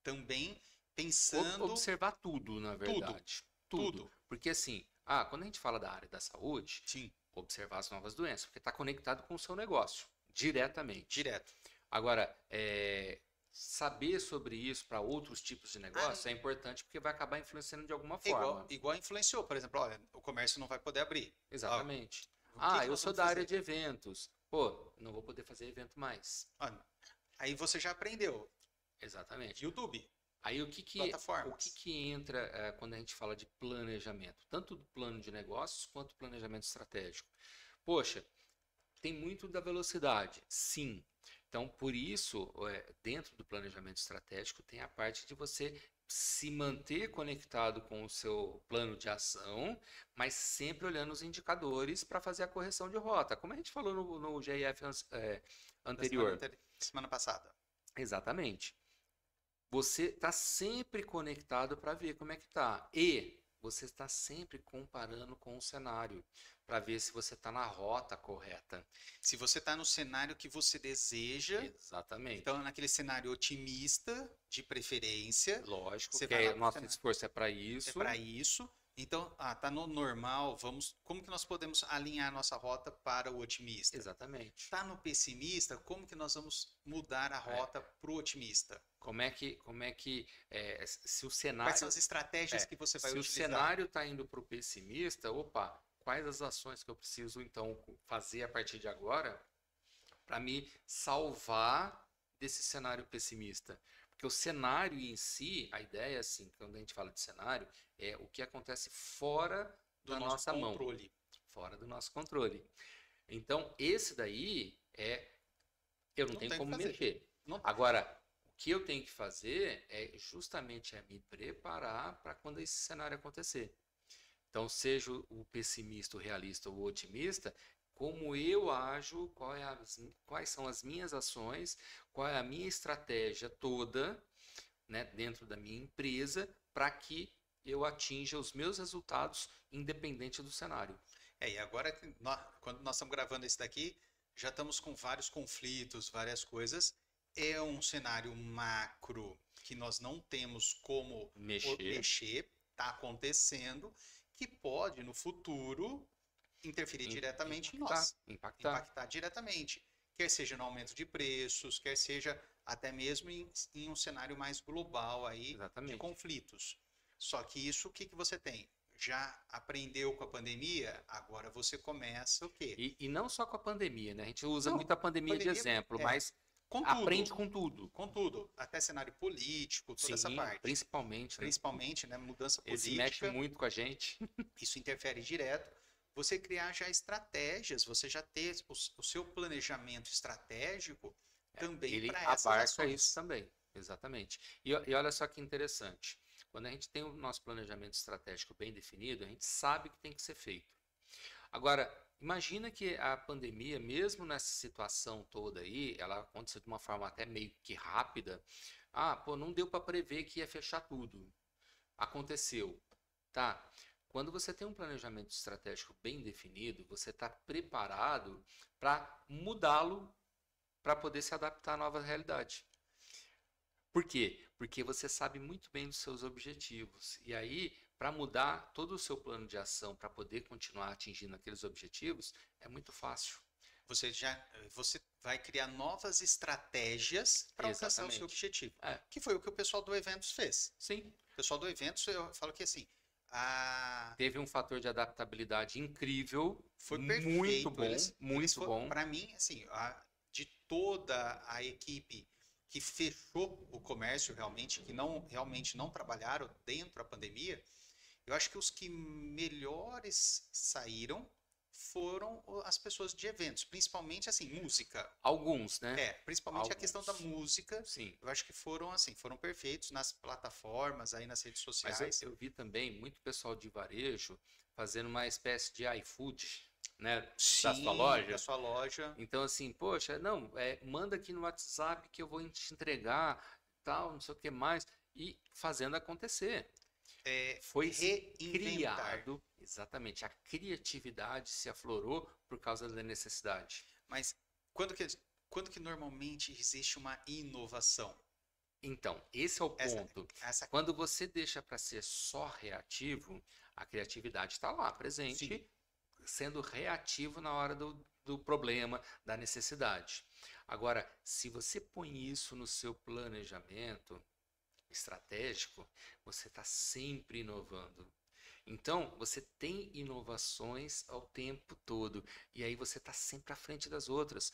Também pensando... Observar tudo, na verdade. Tudo. Porque assim, quando a gente fala da área da saúde, sim, observar as novas doenças, porque está conectado com o seu negócio, diretamente. Direto. Agora, saber sobre isso para outros tipos de negócio é importante porque vai acabar influenciando de alguma igual, forma. igual influenciou, por exemplo, olha, o comércio não vai poder abrir. Ó, Exatamente. o que que Eu nós sou vamos da área fazer? de eventos. Pô, não vou poder fazer evento mais. Ó, aí você já aprendeu. Exatamente. YouTube, Aí o que plataformas. que entra quando a gente fala de planejamento? Tanto do plano de negócios quanto do planejamento estratégico. Poxa, tem muito da velocidade, sim. Então, por isso, dentro do planejamento estratégico, tem a parte de você se manter conectado com o seu plano de ação, mas sempre olhando os indicadores para fazer a correção de rota, como a gente falou no GIF Da semana, anterior. semana passada. Exatamente. Você está sempre conectado para ver como é que tá. E você está sempre comparando com o cenário para ver se você está na rota correta. Se você está no cenário que você deseja, Exatamente. então naquele cenário otimista, de preferência, Lógico você que vai lá o pro nosso cenário. esforço é para É isso. para isso. Então, tá no normal, como que nós podemos alinhar a nossa rota para o otimista? Exatamente. Está no pessimista, como que nós vamos mudar a rota para o otimista? Como é que se o Quais cenário são as estratégias que você vai se o utilizar? cenário está indo para o pessimista, opa, quais as ações que eu preciso então fazer a partir de agora para me salvar desse cenário pessimista? Porque o cenário em si, a ideia é assim, quando a gente fala de cenário, é o que acontece fora Do da nosso nossa mão, controle. fora do nosso controle. Então, esse daí eu não tenho tem o que como fazer. mexer. Não- Agora, o que eu tenho que fazer é justamente me preparar para quando esse cenário acontecer. Então, seja o pessimista, o realista ou o otimista, como eu ajo, quais são as minhas ações, qual é a minha estratégia toda, né, dentro da minha empresa, para que eu atinja os meus resultados independente do cenário. E agora, quando nós estamos gravando esse daqui, já estamos com vários conflitos, várias coisas. É um cenário macro que nós não temos como mexer, está acontecendo, que pode no futuro interferir diretamente em nós, impactar diretamente, quer seja no aumento de preços, quer seja até mesmo em um cenário mais global aí Exatamente. de conflitos. Só que isso, o que você tem? Já aprendeu com a pandemia, agora você começa o quê? E não só com a pandemia, né? A gente usa muito a pandemia de exemplo, mas com aprende com tudo. Com tudo. Até cenário político, toda essa parte. Principalmente. Principalmente, né? Mudança política. Esse mexe muito com a gente. Isso interfere direto. Você criar já estratégias, você já ter o seu planejamento estratégico também para essas ações. Abarca isso também, exatamente. E olha só que interessante. Quando a gente tem o nosso planejamento estratégico bem definido, a gente sabe o que tem que ser feito. Agora, imagina que a pandemia, mesmo nessa situação toda aí, ela aconteceu de uma forma até meio que rápida. Não deu para prever que ia fechar tudo. Aconteceu. Tá. Quando você tem um planejamento estratégico bem definido, você está preparado para mudá-lo para poder se adaptar à nova realidade. Por quê? Porque você sabe muito bem dos seus objetivos. E aí, para mudar todo o seu plano de ação para poder continuar atingindo aqueles objetivos, é muito fácil. Você vai criar novas estratégias para alcançar o seu objetivo. Que foi o que o pessoal do Eventos fez. Sim. O pessoal do Eventos, eu falo que assim, teve um fator de adaptabilidade incrível. Foi perfeito. Muito bom, muito bom. Para mim, assim, de toda a equipe que fechou o comércio realmente, que realmente não trabalharam dentro da pandemia, eu acho que os que melhores saíram foram as pessoas de eventos, principalmente assim, música. Alguns, né? Principalmente a questão da música. Sim. Eu acho que foram perfeitos nas plataformas, aí nas redes sociais. Mas eu vi também muito pessoal de varejo fazendo uma espécie de iFood, né? Sim, da sua loja. Então, assim, poxa, não, manda aqui no WhatsApp que eu vou te entregar, tal, não sei o que mais, e fazendo acontecer. Foi criado, exatamente, a criatividade se aflorou por causa da necessidade. Mas quando que normalmente existe uma inovação? Então, esse é o ponto. Quando você deixa para ser só reativo, a criatividade está lá, presente, sim, sendo reativo na hora do problema, da necessidade. Agora, se você põe isso no seu planejamento estratégico, você está sempre inovando. Então, você tem inovações ao tempo todo. E aí você está sempre à frente das outras.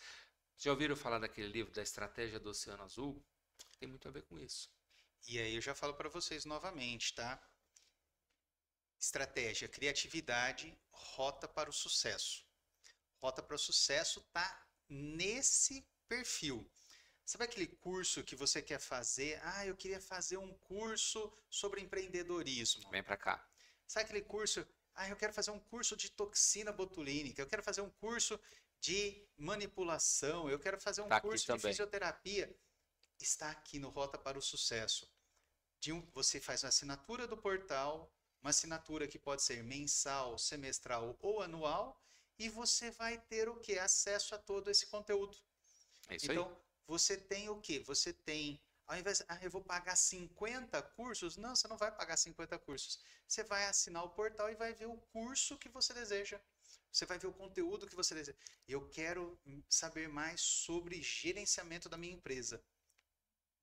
Já ouviram falar daquele livro da Estratégia do Oceano Azul? Tem muito a ver com isso. E aí eu já falo para vocês novamente, tá? Estratégia, criatividade, rota para o sucesso. Rota para o sucesso tá nesse perfil. Sabe aquele curso que você quer fazer? Ah, eu queria fazer um curso sobre empreendedorismo. Vem para cá. Sabe aquele curso? Ah, eu quero fazer um curso de toxina botulínica. Eu quero fazer um curso de manipulação. Eu quero fazer um Tá aqui curso de também. fisioterapia. Está aqui no Rota para o Sucesso. Você faz uma assinatura do portal, uma assinatura que pode ser mensal, semestral ou anual, e você vai ter o quê? Acesso a todo esse conteúdo. É isso Então, aí. você tem o quê? Você tem, ao invés, eu vou pagar 50 cursos, não, você não vai pagar 50 cursos. Você vai assinar o portal e vai ver o curso que você deseja. Você vai ver o conteúdo que você deseja. Eu quero saber mais sobre gerenciamento da minha empresa.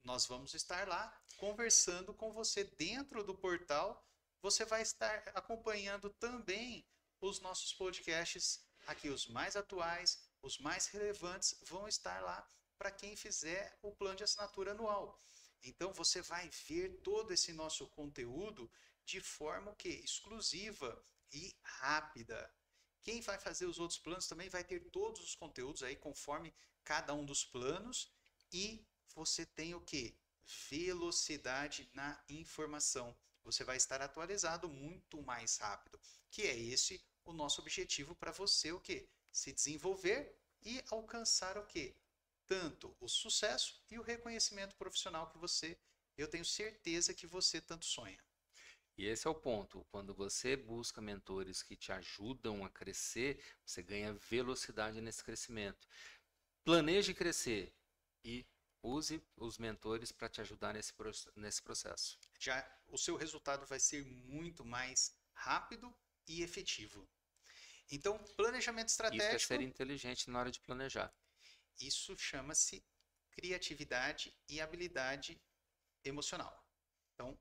Nós vamos estar lá conversando com você dentro do portal. Você vai estar acompanhando também os nossos podcasts aqui, os mais atuais, os mais relevantes, vão estar lá para quem fizer o plano de assinatura anual. Então você vai ver todo esse nosso conteúdo de forma que exclusiva e rápida. Quem vai fazer os outros planos também vai ter todos os conteúdos aí conforme cada um dos planos, e você tem o que? Velocidade na informação. Você vai estar atualizado muito mais rápido, que é esse o nosso objetivo para você, o que? Se desenvolver e alcançar o que? Tanto o sucesso e o reconhecimento profissional que eu tenho certeza que você tanto sonha. E esse é o ponto. Quando você busca mentores que te ajudam a crescer, você ganha velocidade nesse crescimento. Planeje crescer e use os mentores para te ajudar nesse processo. Já o seu resultado vai ser muito mais rápido e efetivo. Então, planejamento estratégico. Isso é ser inteligente na hora de planejar. Isso chama-se criatividade e habilidade emocional. Então,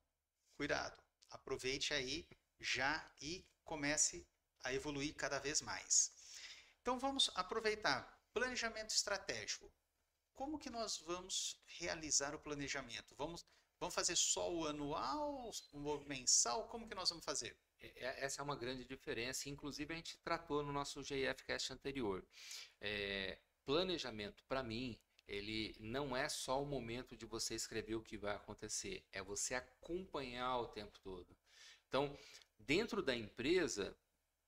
cuidado. Aproveite aí já e comece a evoluir cada vez mais. Então, vamos aproveitar. Planejamento estratégico. Como que nós vamos realizar o planejamento? Vamos fazer só o anual, o mensal? Como que nós vamos fazer? Essa é uma grande diferença. Inclusive, a gente tratou no nosso GIFcast anterior. Planejamento, para mim, ele não é só o momento de você escrever o que vai acontecer. É você acompanhar o tempo todo. Então, dentro da empresa,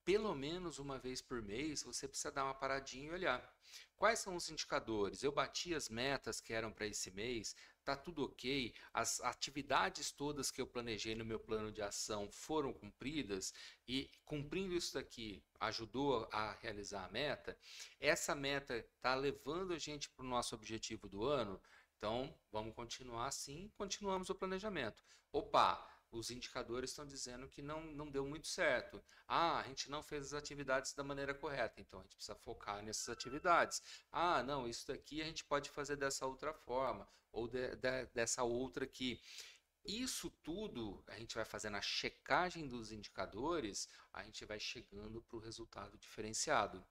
pelo menos uma vez por mês, você precisa dar uma paradinha e olhar. Quais são os indicadores? Eu bati as metas que eram para esse mês, está tudo ok? As atividades todas que eu planejei no meu plano de ação foram cumpridas? E cumprindo isso daqui ajudou a realizar a meta? Essa meta está levando a gente para o nosso objetivo do ano? Então, vamos continuar assim, continuamos o planejamento. Opa! Os indicadores estão dizendo que não deu muito certo. A gente não fez as atividades da maneira correta, então a gente precisa focar nessas atividades. Não, isso daqui a gente pode fazer dessa outra forma, ou dessa outra aqui. Isso tudo a gente vai fazendo a checagem dos indicadores, a gente vai chegando para o resultado diferenciado,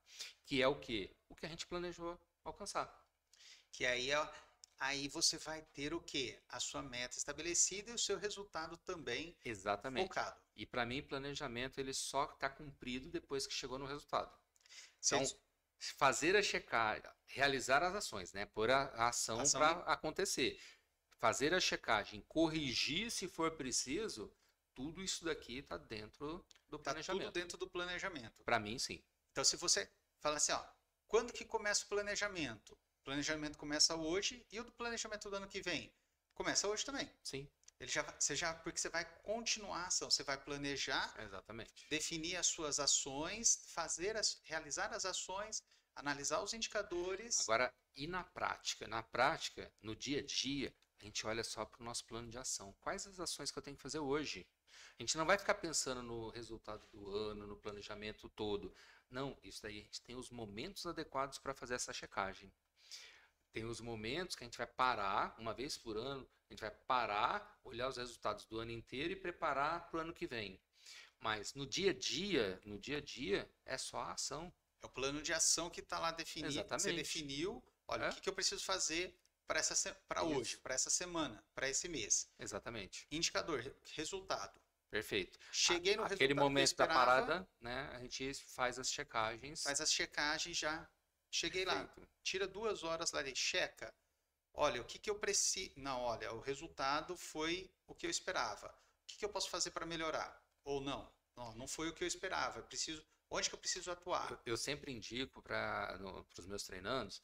que é o quê? O que a gente planejou alcançar. Que aí você vai ter o quê? A sua meta estabelecida e o seu resultado também focado. E para mim, planejamento ele só está cumprido depois que chegou no resultado. Então, fazer a checagem, realizar as ações, né? Pôr a ação para acontecer. Fazer a checagem, corrigir se for preciso, tudo isso daqui está dentro do planejamento. Tudo dentro do planejamento. Para mim, sim. Então, se você fala assim, quando que começa o planejamento? O planejamento começa hoje e o do planejamento do ano que vem começa hoje também. Sim. Porque você vai continuar a ação, você vai planejar, exatamente, definir as suas ações, realizar as ações, analisar os indicadores. Agora, e na prática? Na prática, no dia a dia, a gente olha só para o nosso plano de ação. Quais as ações que eu tenho que fazer hoje? A gente não vai ficar pensando no resultado do ano, no planejamento todo. Não, isso daí a gente tem os momentos adequados para fazer essa checagem. Tem os momentos que a gente vai parar, uma vez por ano, a gente vai parar, olhar os resultados do ano inteiro e preparar para o ano que vem. Mas no dia a dia, é só a ação. É o plano de ação que está lá definido. Você Exatamente. definiu, olha, o É? que eu preciso fazer para hoje, Isso. para essa semana, para esse mês. Exatamente. Indicador, resultado. Perfeito. Cheguei no Aquele resultado que eu momento da esperava, parada, né? A gente faz as checagens. faz as checagens já. Cheguei lá, Perfeito. tira 2 horas lá e checa. Olha, o que que eu preciso. Não, olha, o resultado foi o que eu esperava. O que que eu posso fazer para melhorar? Ou não? Não, não foi o que eu esperava. Eu preciso. Onde que eu preciso atuar? Eu sempre indico para os meus treinandos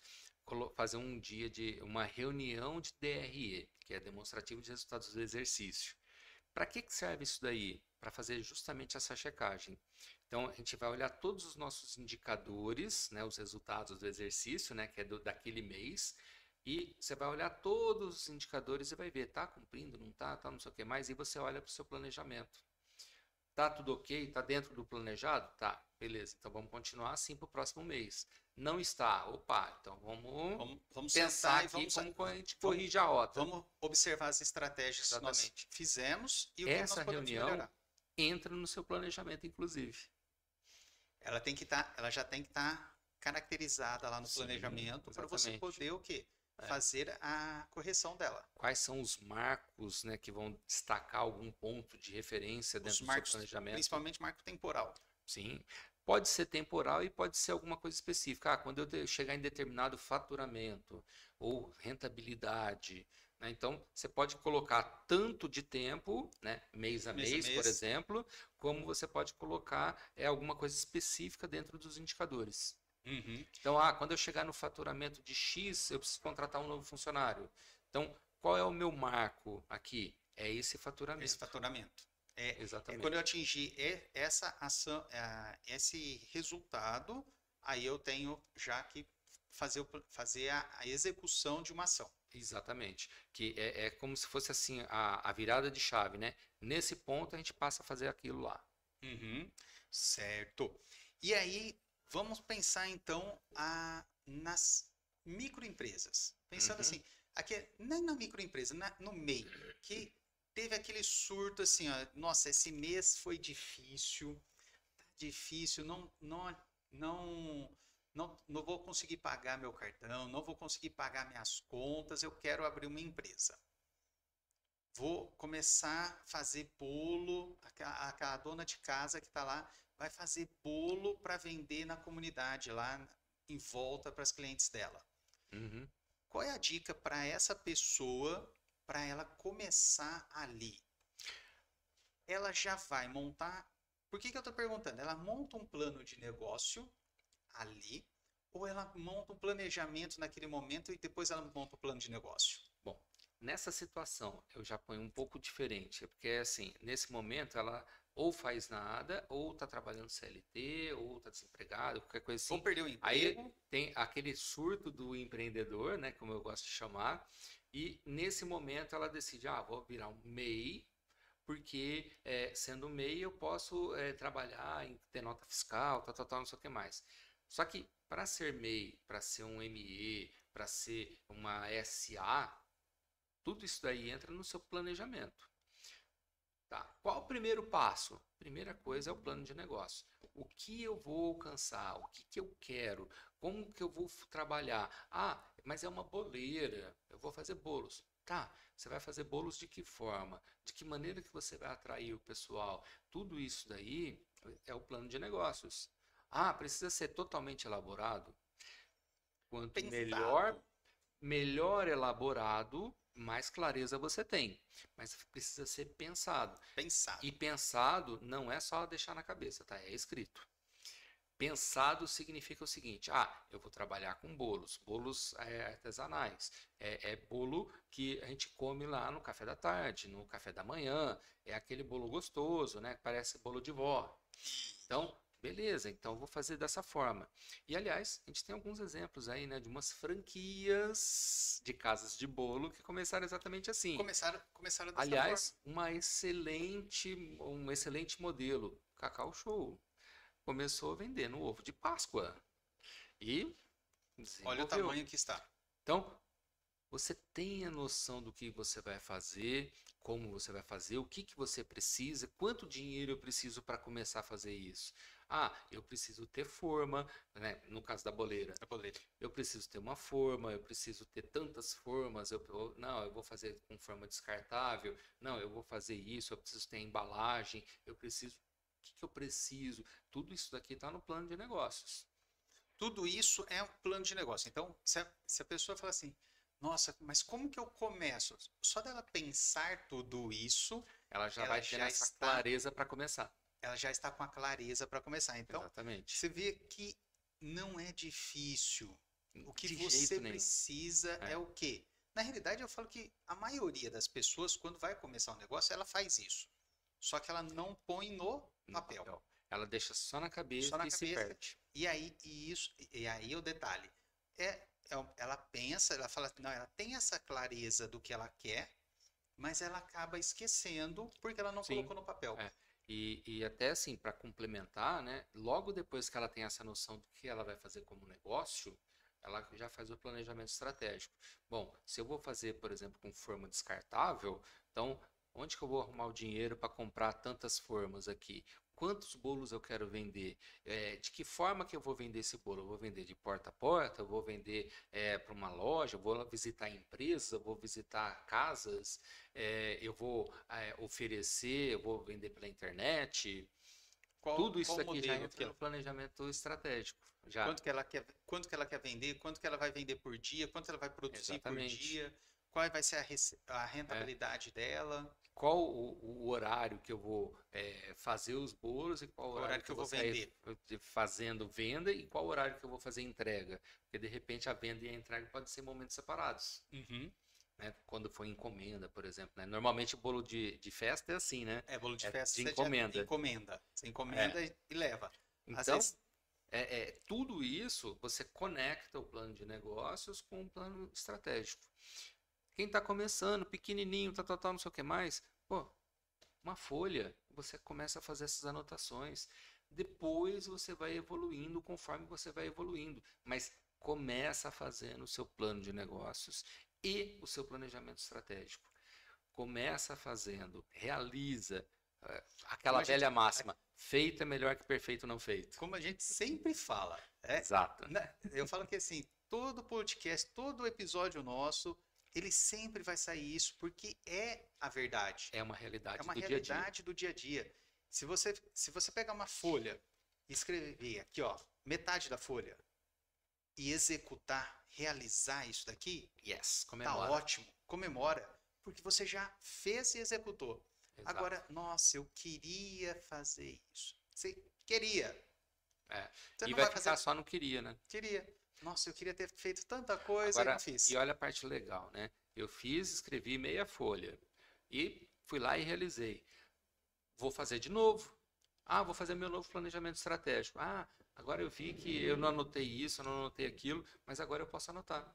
fazer um dia de uma reunião de DRE, que é demonstrativo de resultados do exercício. Para que serve isso daí? Para fazer justamente essa checagem. Então, a gente vai olhar todos os nossos indicadores, né, os resultados do exercício, né, que é daquele mês, e você vai olhar todos os indicadores e vai ver, tá cumprindo, não tá, tá não sei o que mais, e você olha para o seu planejamento. Tá tudo ok? Tá dentro do planejado? Tá, beleza. Então vamos continuar assim para o próximo mês. Não está? Opa, então Vamos pensar sentar e aqui como a gente vamos, corrige a rota. vamos observar as estratégias que nós Exatamente. fizemos e o que nós Essa podemos reunião melhorar. entra no seu planejamento, inclusive. Ela já tem que estar caracterizada lá no Sim, planejamento para você exatamente. poder o quê? É. Fazer a correção dela. Quais são os marcos, né, que vão destacar algum ponto de referência Os dentro do seu marcos, planejamento? principalmente marco temporal. Sim. Pode ser temporal e pode ser alguma coisa específica. Ah, quando eu chegar em determinado faturamento ou rentabilidade, né? Então, você pode colocar tanto de tempo, né, mês a Mês a mês, por mês. exemplo, como você pode colocar alguma coisa específica dentro dos indicadores. Uhum. Então, quando eu chegar no faturamento de X, eu preciso contratar um novo funcionário. Então, qual é o meu marco aqui? É esse faturamento. Esse faturamento. É Exatamente. quando eu atingir essa ação, esse resultado, aí eu tenho já que fazer a execução de uma ação. Exatamente. Que é como se fosse assim a virada de chave, né? Nesse ponto a gente passa a fazer aquilo lá. Uhum. Certo. E aí, vamos pensar então nas microempresas. Pensando Uhum. assim, aqui, nem na microempresa, no meio, que teve aquele surto assim, ó, nossa, esse mês foi difícil, difícil, não vou conseguir pagar meu cartão, não vou conseguir pagar minhas contas, eu quero abrir uma empresa. Vou começar a fazer bolo, a dona de casa que está lá vai fazer bolo para vender na comunidade lá em volta para as clientes dela. Uhum. Qual é a dica para essa pessoa para ela começar ali? Ela já vai montar. Por que eu estou perguntando? Ela monta um plano de negócio ali ou ela monta um planejamento naquele momento e depois ela monta o plano de negócio? Bom, nessa situação eu já ponho um pouco diferente, porque assim, nesse momento ela ou faz nada, ou está trabalhando CLT, ou está desempregado, qualquer coisa Ou assim. perdeu o Aí emprego? tem aquele surto do empreendedor, né, como eu gosto de chamar, e nesse momento ela decide, vou virar um MEI, porque sendo MEI eu posso trabalhar em ter nota fiscal, tal, não sei o que mais. Só que para ser MEI, para ser um ME, para ser uma SA, tudo isso daí entra no seu planejamento. Tá. Qual o primeiro passo? Primeira coisa é o plano de negócio. O que eu vou alcançar? O que que eu quero? Como que eu vou trabalhar? Mas é uma boleira. Eu vou fazer bolos. Tá, você vai fazer bolos de que forma? De que maneira que você vai atrair o pessoal? Tudo isso daí é o plano de negócios. Precisa ser totalmente elaborado? Quanto Pensado. melhor elaborado, mais clareza você tem. Mas precisa ser pensado. Pensado. E pensado não é só deixar na cabeça, tá? É escrito. Pensado significa o seguinte: eu vou trabalhar com bolos, bolos artesanais, bolo que a gente come lá no café da tarde, no café da manhã, é aquele bolo gostoso, né? Que parece bolo de vó. Então, beleza, então eu vou fazer dessa forma. E aliás, a gente tem alguns exemplos aí, né, de umas franquias centenas de casas de bolo que começaram exatamente assim. Começaram dessa Aliás, forma. um excelente modelo, Cacau Show. Começou vendendo ovo de Páscoa e Olha o desenvolveu. tamanho que está. Então, você tem a noção do que você vai fazer, como você vai fazer, o que que você precisa, quanto dinheiro eu preciso para começar a fazer isso. Ah, eu preciso ter forma, né? No caso da boleira. A boleira. Eu preciso ter uma forma, eu preciso ter tantas formas, não, eu vou fazer com forma descartável, não, eu vou fazer isso, eu preciso ter embalagem, eu preciso, o que que eu preciso? Tudo isso daqui está no plano de negócios. Tudo isso é um plano de negócio. Então, se a pessoa fala assim, nossa, mas como que eu começo? Só dela pensar tudo isso, Ela já ela vai ter já essa está, clareza para começar. ela já está com a clareza para começar. Então, Exatamente. você vê que não é difícil. O que De você jeito nenhum. precisa é É, o quê? Na realidade, eu falo que a maioria das pessoas, quando vai começar um negócio, ela faz isso. Só que ela não põe no no papel. papel. Ela deixa só na cabeça Só na e se cabeça. perde. E aí o detalhe. Ela pensa, ela fala, não, ela tem essa clareza do que ela quer, mas ela acaba esquecendo porque ela não Sim. colocou no papel. É. E até assim, para complementar, né? Logo depois que ela tem essa noção do que ela vai fazer como negócio, ela já faz o planejamento estratégico. Bom, se eu vou fazer, por exemplo, com forma descartável, então onde que eu vou arrumar o dinheiro para comprar tantas formas aqui? Quantos bolos eu quero vender? De que forma que eu vou vender esse bolo? Eu vou vender de porta a porta? Eu vou vender para uma loja? Eu vou visitar empresa? Eu vou visitar casas? Eu vou oferecer? Eu vou vender pela internet? Tudo isso Qual aqui já modelo que entra no planejamento estratégico. Já, quanto que ela quer vender, quanto que ela vai vender por dia, quanto ela vai produzir por exatamente. dia, qual vai ser a É. rentabilidade dela, Qual o horário que eu vou fazer os bolos e qual qual horário horário que que eu eu vou vou sair vender. fazendo venda e qual horário que eu vou fazer entrega. Porque de repente a venda e a entrega podem ser momentos separados. Uhum. Né? Quando for encomenda, por exemplo. Né? Normalmente o bolo de festa é assim, né? Bolo de É festa de você encomenda. encomenda. Você encomenda É. e leva. Às Então, vezes, tudo isso você conecta o plano de negócios com o plano estratégico. Quem está começando, pequenininho, tal, não sei o que mais, pô, uma folha, você começa a fazer essas anotações. Depois você vai evoluindo conforme você vai evoluindo, mas começa fazendo o seu plano de negócios e o seu planejamento estratégico. Começa fazendo, realiza aquela velha máxima, feito é melhor que perfeito não feito. como a gente sempre fala, Exato. eu falo que assim, todo podcast, todo episódio nosso, ele sempre vai sair isso, porque é a verdade. É uma realidade É uma do dia a dia. realidade do dia a dia. Se você pegar uma folha e escrever aqui, ó, metade da folha, e executar, realizar isso daqui, Yes, tá comemora. ótimo, comemora, porque você já fez e executou. Exato. Agora, nossa, eu queria fazer isso. Você queria. Você E não vai vai ficar fazer. só no queria, né? Queria. Nossa, eu queria ter feito tanta coisa e Agora, não fiz. e olha a parte legal, né? Eu fiz, escrevi meia folha e fui lá e realizei. Vou fazer de novo. Ah, vou fazer meu novo planejamento estratégico. Ah, agora eu vi que eu não anotei isso, eu não anotei aquilo, mas agora eu posso anotar.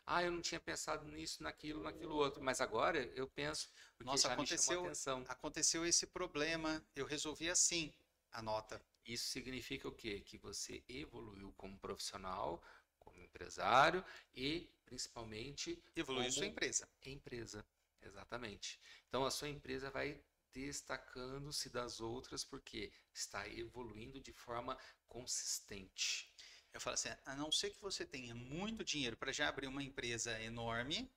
Ah, eu não tinha pensado nisso, naquilo outro, mas agora eu penso, porque Nossa, já me chamou a atenção. aconteceu esse problema, eu resolvi assim. Anota. Isso significa o quê? Que você evoluiu como profissional, como empresário e principalmente Evoluiu sua como empresa. empresa. Exatamente. Então a sua empresa vai destacando-se das outras porque está evoluindo de forma consistente. Eu falo assim, a não ser que você tenha muito dinheiro para já abrir uma empresa enorme,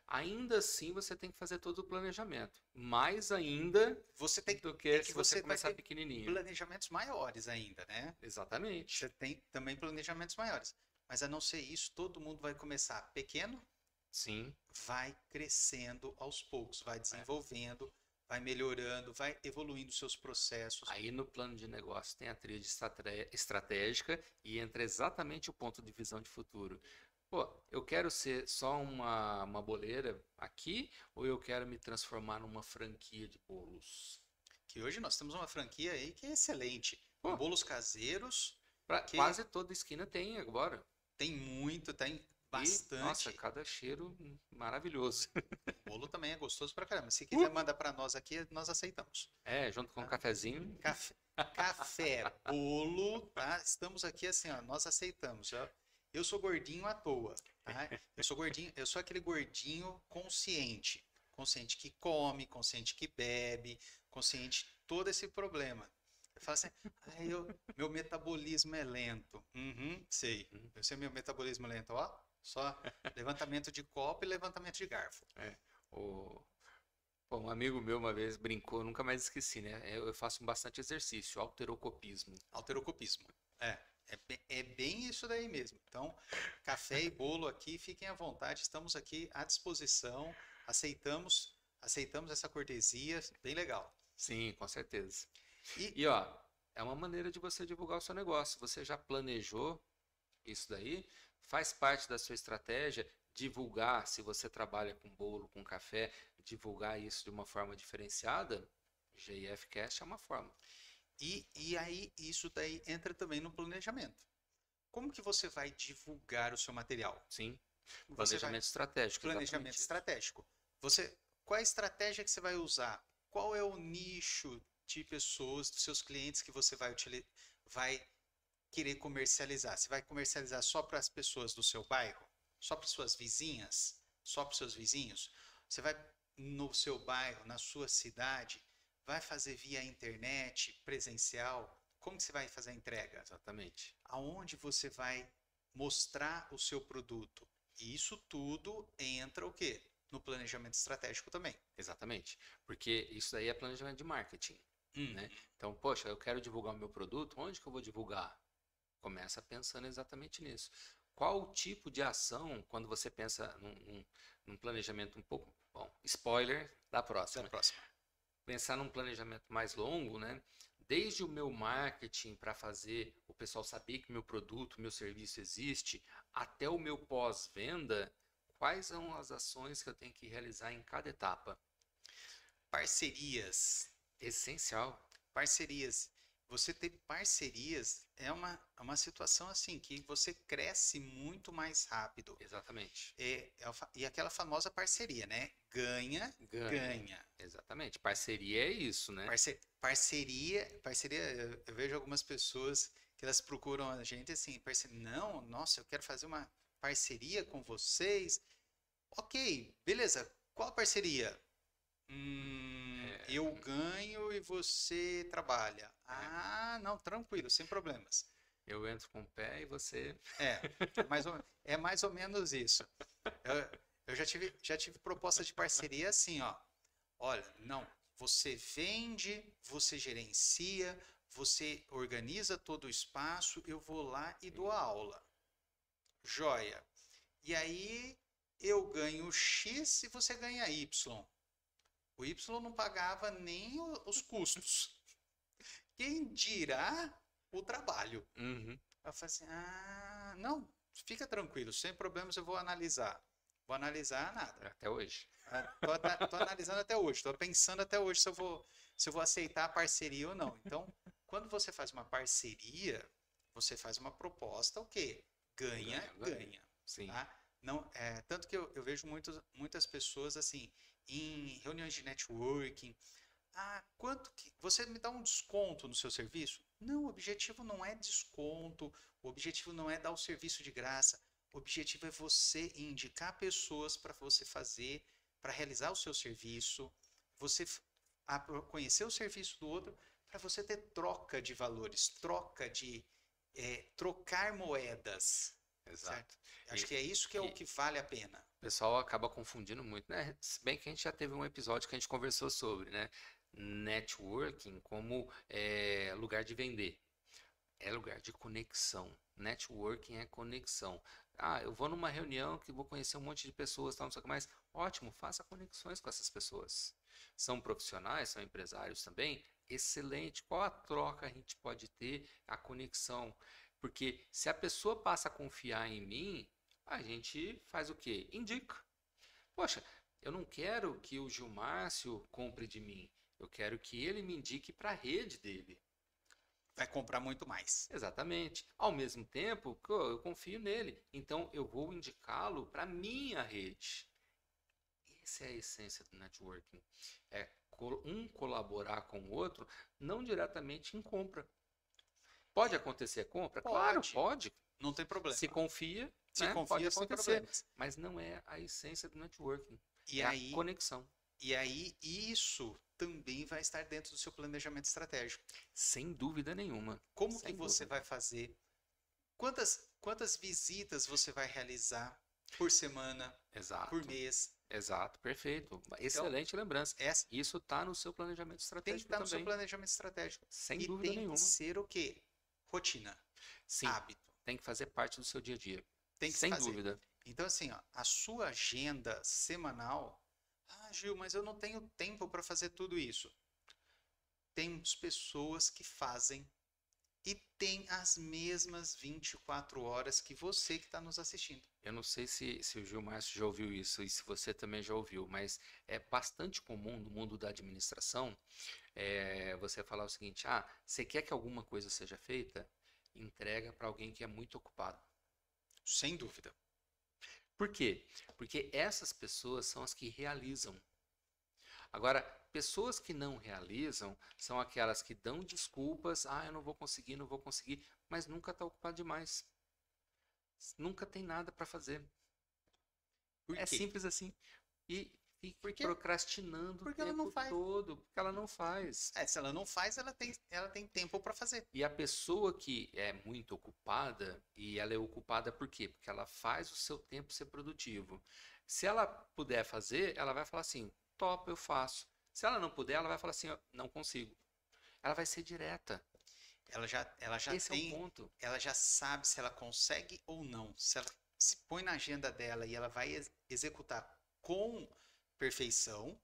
Ainda assim, você tem que fazer todo o planejamento. Mais ainda você tem do é que que se você você vai começar ter pequenininho. planejamentos maiores ainda, né? Exatamente. Você tem também planejamentos maiores. Mas a não ser isso, todo mundo vai começar pequeno, Sim. vai crescendo aos poucos, vai desenvolvendo, vai melhorando, vai evoluindo seus processos. Aí no plano de negócio tem a tríade estratégica e entra exatamente o ponto de visão de futuro. Pô, eu quero ser só uma boleira aqui ou eu quero me transformar numa franquia de bolos? Que hoje nós temos uma franquia aí que é excelente. Pô. Com bolos caseiros, que Quase toda esquina tem agora. tem E, nossa, Bastante. cada cheiro maravilhoso. O bolo também é gostoso pra caramba. Se quiser mandar pra nós aqui, nós aceitamos. É, junto com um Tá? cafezinho. Café, café, bolo, tá? Estamos aqui assim, ó, nós aceitamos. Ó. Eu sou gordinho à toa, tá? Eu sou gordinho, eu sou aquele gordinho consciente, consciente que come, consciente que bebe, consciente de todo esse problema. Eu falo assim, meu metabolismo é lento. Uhum, sei. Eu sei meu metabolismo lento, ó. Só levantamento de copo e levantamento de garfo. É, o, pô, um amigo meu uma vez brincou, nunca mais esqueci, né? Eu faço bastante exercício, halterocopismo. Alterocopismo. É bem isso daí mesmo. Então, café e bolo aqui, fiquem à vontade, estamos aqui à disposição, aceitamos essa cortesia, bem legal. Sim, com certeza. E E ó, é uma maneira de você divulgar o seu negócio. Você já planejou isso daí? Faz parte da sua estratégia divulgar, se você trabalha com bolo, com café, divulgar isso de uma forma diferenciada? GIF Cast é uma forma. e aí, isso daí entra também no planejamento. Como que você vai divulgar o seu material? Sim, Você vai planejamento estratégico, planejamento exatamente isso. estratégico. Qual é a estratégia que você vai usar? Qual é o nicho de pessoas, dos seus clientes que você vai querer comercializar? Você vai comercializar só para as pessoas do seu bairro? Só para suas vizinhas? Só para os seus vizinhos? Você vai no seu bairro, na sua cidade, vai fazer via internet, presencial? Como que você vai fazer a entrega? Exatamente. Aonde você vai mostrar o seu produto? E isso tudo entra o quê? No planejamento estratégico também. Exatamente. Porque isso daí é planejamento de marketing, Hum, né? Então, poxa, eu quero divulgar o meu produto, onde que eu vou divulgar? Começa pensando exatamente nisso. Qual o tipo de ação, quando você pensa num planejamento um pouco, bom, spoiler da da próxima. próxima. Pensar num planejamento mais longo, né? Desde o meu marketing para fazer o pessoal saber que meu produto, meu serviço existe, até o meu pós-venda, quais são as ações que eu tenho que realizar em cada etapa? Parcerias. Essencial. Parcerias. Você ter parcerias é uma situação assim que você cresce muito mais rápido. Exatamente. E aquela famosa parceria, né? Ganha, Ganha. ganha. Exatamente. Parceria é isso, né? Parceria, eu vejo algumas pessoas que elas procuram a gente assim, não, nossa, eu quero fazer uma parceria com vocês. Ok, beleza. Qual parceria? Eu É, ganho e você trabalha. é, Ah, não, tranquilo, sem problemas. eu entro com o pé e você. É, é mais ou menos isso. Eu já tive proposta de parceria assim, ó. Olha, não, você vende, você gerencia, você organiza todo o espaço, eu vou lá e dou a aula. Joia. E aí eu ganho X e você ganha Y. O Y não pagava nem os custos. Quem dirá o trabalho? Uhum. Eu falei assim: não, fica tranquilo, sem problemas eu vou analisar. Vou analisar nada. Até hoje. Tô analisando até hoje, tô pensando até hoje se eu vou aceitar a parceria ou não. Então, quando você faz uma parceria, você faz uma proposta, o quê? Ganha, Ganha, ganha. ganha, Sim. tá? Não, tanto que eu vejo muitas pessoas assim, em reuniões de networking, quanto que você me dá um desconto no seu serviço? Não, o objetivo não é desconto, o objetivo não é dar o serviço de graça. O objetivo é você indicar pessoas para você fazer, para realizar o seu serviço, você conhecer o serviço do outro, para você ter troca de valores, trocar moedas, Exato. certo? Acho que é isso que é o que vale a pena. O pessoal acaba confundindo muito, né? Se bem que a gente já teve um episódio que a gente conversou sobre, né? Networking como lugar de vender. É lugar de conexão. Networking é conexão. Ah, eu vou numa reunião que vou conhecer um monte de pessoas, tal, não sei o que mais. Ótimo, faça conexões com essas pessoas. São profissionais, são empresários também. Excelente. Qual a troca a gente pode ter? A conexão. Porque se a pessoa passa a confiar em mim, a gente faz o quê? Indica. Poxa, eu não quero que o Gilmárcio compre de mim. Eu quero que ele me indique para a rede dele. vai comprar muito mais. Exatamente. Ao mesmo tempo, que eu confio nele. Então, eu vou indicá-lo para minha rede. Essa é a essência do networking. É um colaborar com o outro, não diretamente em compra. Pode acontecer a compra? Claro, Pode, pode. não tem problema. Se confia, Se né? Pode confia, sem acontecer. problemas. Mas não é a essência do networking. E É a aí, conexão. isso também vai estar dentro do seu planejamento estratégico. Sem dúvida nenhuma. Como que Sem você dúvida. vai fazer? Quantas visitas você vai realizar por semana, por Exato. mês? Exato, perfeito. Então, Excelente lembrança. essa Isso está no seu planejamento tem que estratégico estar no seu também. planejamento estratégico. Sem E dúvida tem que nenhuma. ser o quê? Rotina, Sim, hábito. tem que fazer parte do seu dia a dia. Tem que Sem fazer. dúvida. Então, assim, ó, a sua agenda semanal. Ah, Gil, mas eu não tenho tempo para fazer tudo isso. Temos pessoas que fazem e tem as mesmas 24 horas que você que está nos assistindo. Eu não sei se o Gilmar já ouviu isso e se você também já ouviu, mas é bastante comum no mundo da administração você falar o seguinte: ah, você quer que alguma coisa seja feita? Entrega para alguém que é muito ocupado. Sem dúvida. Por quê? Porque essas pessoas são as que realizam. Agora, pessoas que não realizam são aquelas que dão desculpas, ah, eu não vou conseguir, não vou conseguir, mas nunca está ocupado demais. Nunca tem nada para fazer. Por É quê? simples assim. E fica Por quê? procrastinando Porque o ela não tempo faz. todo, porque ela não faz. Se ela não faz, ela tem tempo para fazer. E a pessoa que é muito ocupada, e ela é ocupada por quê? Porque ela faz o seu tempo ser produtivo. Se ela puder fazer, ela vai falar assim, top, eu faço. Se ela não puder, ela vai falar assim, não consigo. Ela vai ser direta. Ela já Esse é o ponto. ela já sabe se ela consegue ou não. Se ela se põe na agenda dela e ela vai executar com perfeição,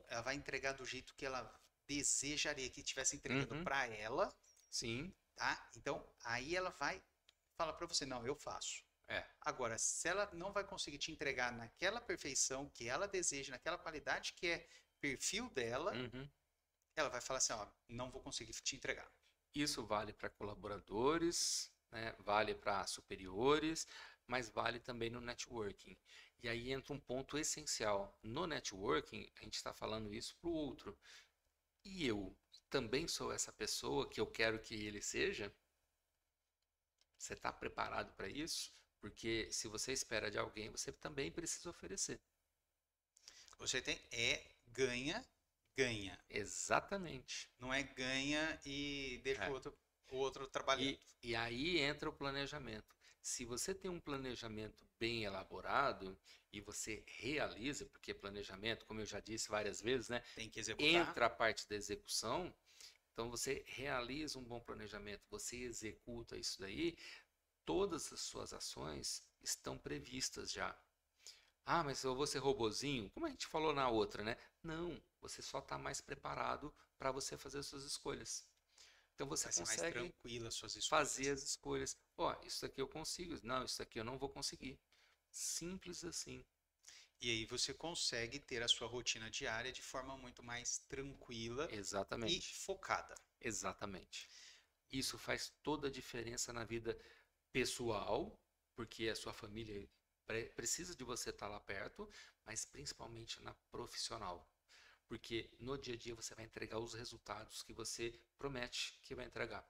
ela vai entregar do jeito que ela desejaria que estivesse entregando Uhum, para ela, sim, tá? Então, aí ela vai falar para você, não, eu faço. é. Agora, se ela não vai conseguir te entregar naquela perfeição que ela deseja, naquela qualidade que é perfil dela, Uhum. ela vai falar assim, ó, não vou conseguir te entregar. Isso vale para colaboradores, né? Vale para superiores, mas vale também no networking. E aí entra um ponto essencial. No networking, a gente está falando isso para o outro. E eu também sou essa pessoa que eu quero que ele seja? Você está preparado para isso? Porque se você espera de alguém, você também precisa oferecer. Você tem ganha, ganha. Exatamente. Não é ganha e deixa É. o outro trabalhando. E aí entra o planejamento. Se você tem um planejamento bem elaborado e você realiza, porque planejamento, como eu já disse várias vezes, né, Tem que executar. entra a parte da execução, então você realiza um bom planejamento, você executa isso daí, todas as suas ações estão previstas já. Ah, mas eu vou ser robozinho? Como a gente falou na outra, né? Não, você só está mais preparado para você fazer as suas escolhas. Então você Vai ser mais consegue tranquila as suas escolhas. fazer as escolhas. Ó, isso aqui eu consigo. Não, isso aqui eu não vou conseguir. Simples assim. E aí você consegue ter a sua rotina diária de forma muito mais tranquila e Exatamente. focada. Exatamente. Isso faz toda a diferença na vida pessoal, porque a sua família precisa de você estar lá perto, mas principalmente na profissional. Porque no dia a dia você vai entregar os resultados que você promete que vai entregar.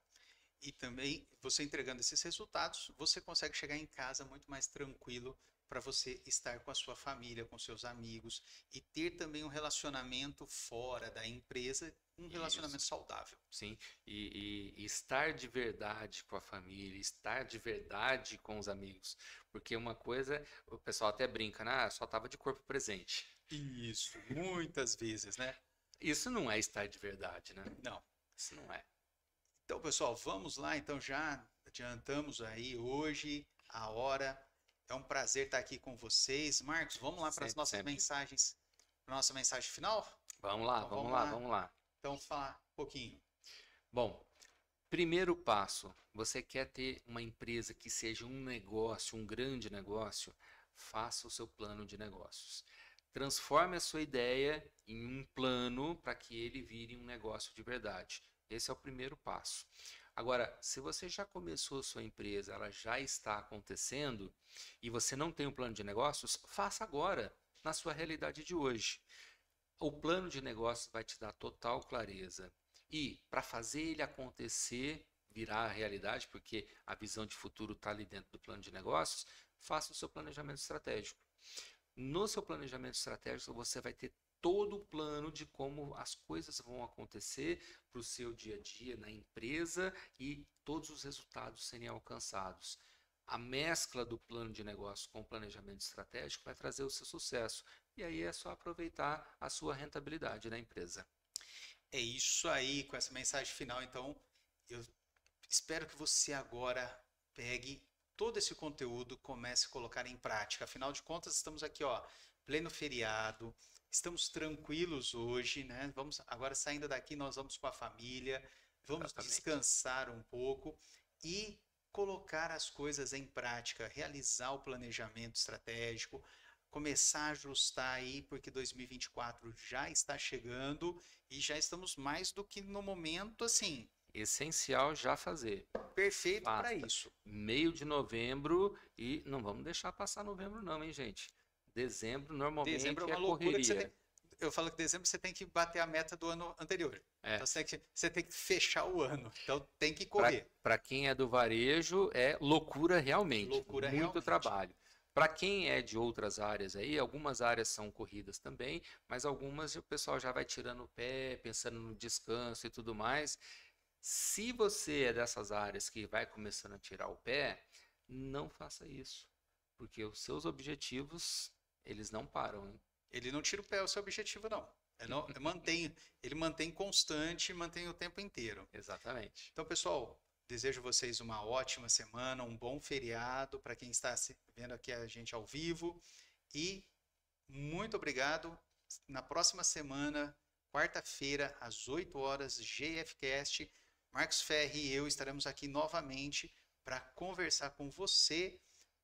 E também, você entregando esses resultados, você consegue chegar em casa muito mais tranquilo para você estar com a sua família, com seus amigos e ter também um relacionamento fora da empresa, um relacionamento Isso. saudável. Sim, e estar de verdade com a família, estar de verdade com os amigos. Porque uma coisa, o pessoal até brinca, né? Ah, só estava de corpo presente. Isso, muitas vezes, né? Isso não é estar de verdade, né? Não. Isso não é. Então, pessoal, vamos lá. Então, já adiantamos aí hoje a hora. É um prazer estar aqui com vocês. Marcos, vamos lá para as Sempre, nossas sempre. mensagens, para a nossa mensagem final? Vamos lá, Então, vamos lá, vamos lá. Então, falar um pouquinho. Bom, primeiro passo, você quer ter uma empresa que seja um negócio, um grande negócio? Faça o seu plano de negócios. Transforme a sua ideia em um plano para que ele vire um negócio de verdade. Esse é o primeiro passo. Agora, se você já começou a sua empresa, ela já está acontecendo e você não tem um plano de negócios, faça agora, na sua realidade de hoje. O plano de negócios vai te dar total clareza. E para fazer ele acontecer, virar a realidade, porque a visão de futuro está ali dentro do plano de negócios, faça o seu planejamento estratégico. No seu planejamento estratégico, você vai ter todo o plano de como as coisas vão acontecer para o seu dia a dia na empresa e todos os resultados serem alcançados. A mescla do plano de negócio com o planejamento estratégico vai trazer o seu sucesso. E aí é só aproveitar a sua rentabilidade na empresa. É isso aí, com essa mensagem final. Então, eu espero que você agora pegue todo esse conteúdo, comece a colocar em prática. Afinal de contas, estamos aqui, ó, pleno feriado, estamos tranquilos hoje, né? Vamos agora saindo daqui, nós vamos com a família, vamos Exatamente. descansar um pouco e colocar as coisas em prática, realizar o planejamento estratégico, começar a ajustar aí, porque 2024 já está chegando e já estamos mais do que no momento assim, Essencial já fazer. perfeito para Basta. isso. Meio de novembro e não vamos deixar passar novembro não, hein, gente? Dezembro Dezembro é normalmente é uma loucura que você tem. correria. Eu falo que dezembro você tem que bater a meta do ano anterior. É. Então você tem que fechar o ano. Então tem que Para correr. quem é do varejo, é loucura realmente. Loucura Muito realmente. trabalho. Para quem é de outras áreas aí, algumas áreas são corridas também, mas algumas o pessoal já vai tirando o pé, pensando no descanso e tudo mais. Se você é dessas áreas que vai começando a tirar o pé, não faça isso, porque os seus objetivos, eles não param, hein? Ele não tira o pé do seu objetivo, não. Ele mantém constante, mantém o tempo inteiro. Exatamente. Então, pessoal, desejo a vocês uma ótima semana, um bom feriado para quem está vendo aqui a gente ao vivo. E muito obrigado. Na próxima semana, quarta-feira, às 8 horas, GFcast, Marcos Ferri e eu estaremos aqui novamente para conversar com você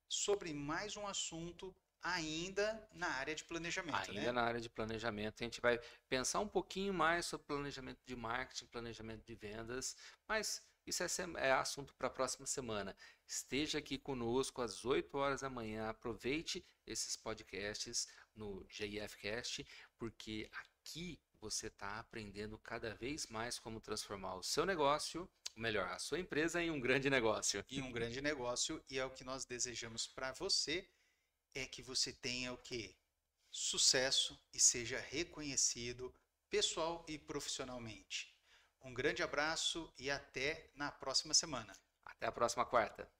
sobre mais um assunto ainda na área de planejamento, Ainda né? na área de planejamento, a gente vai pensar um pouquinho mais sobre planejamento de marketing, planejamento de vendas, mas isso é assunto para a próxima semana. Esteja aqui conosco às 8 horas da manhã, aproveite esses podcasts no GIFcast, porque aqui você está aprendendo cada vez mais como transformar o seu negócio, ou melhor, a sua empresa em um grande negócio. Em um grande negócio, e é o que nós desejamos para você, é que você tenha o quê? Sucesso e seja reconhecido pessoal e profissionalmente. Um grande abraço e até na próxima semana. Até a próxima quarta.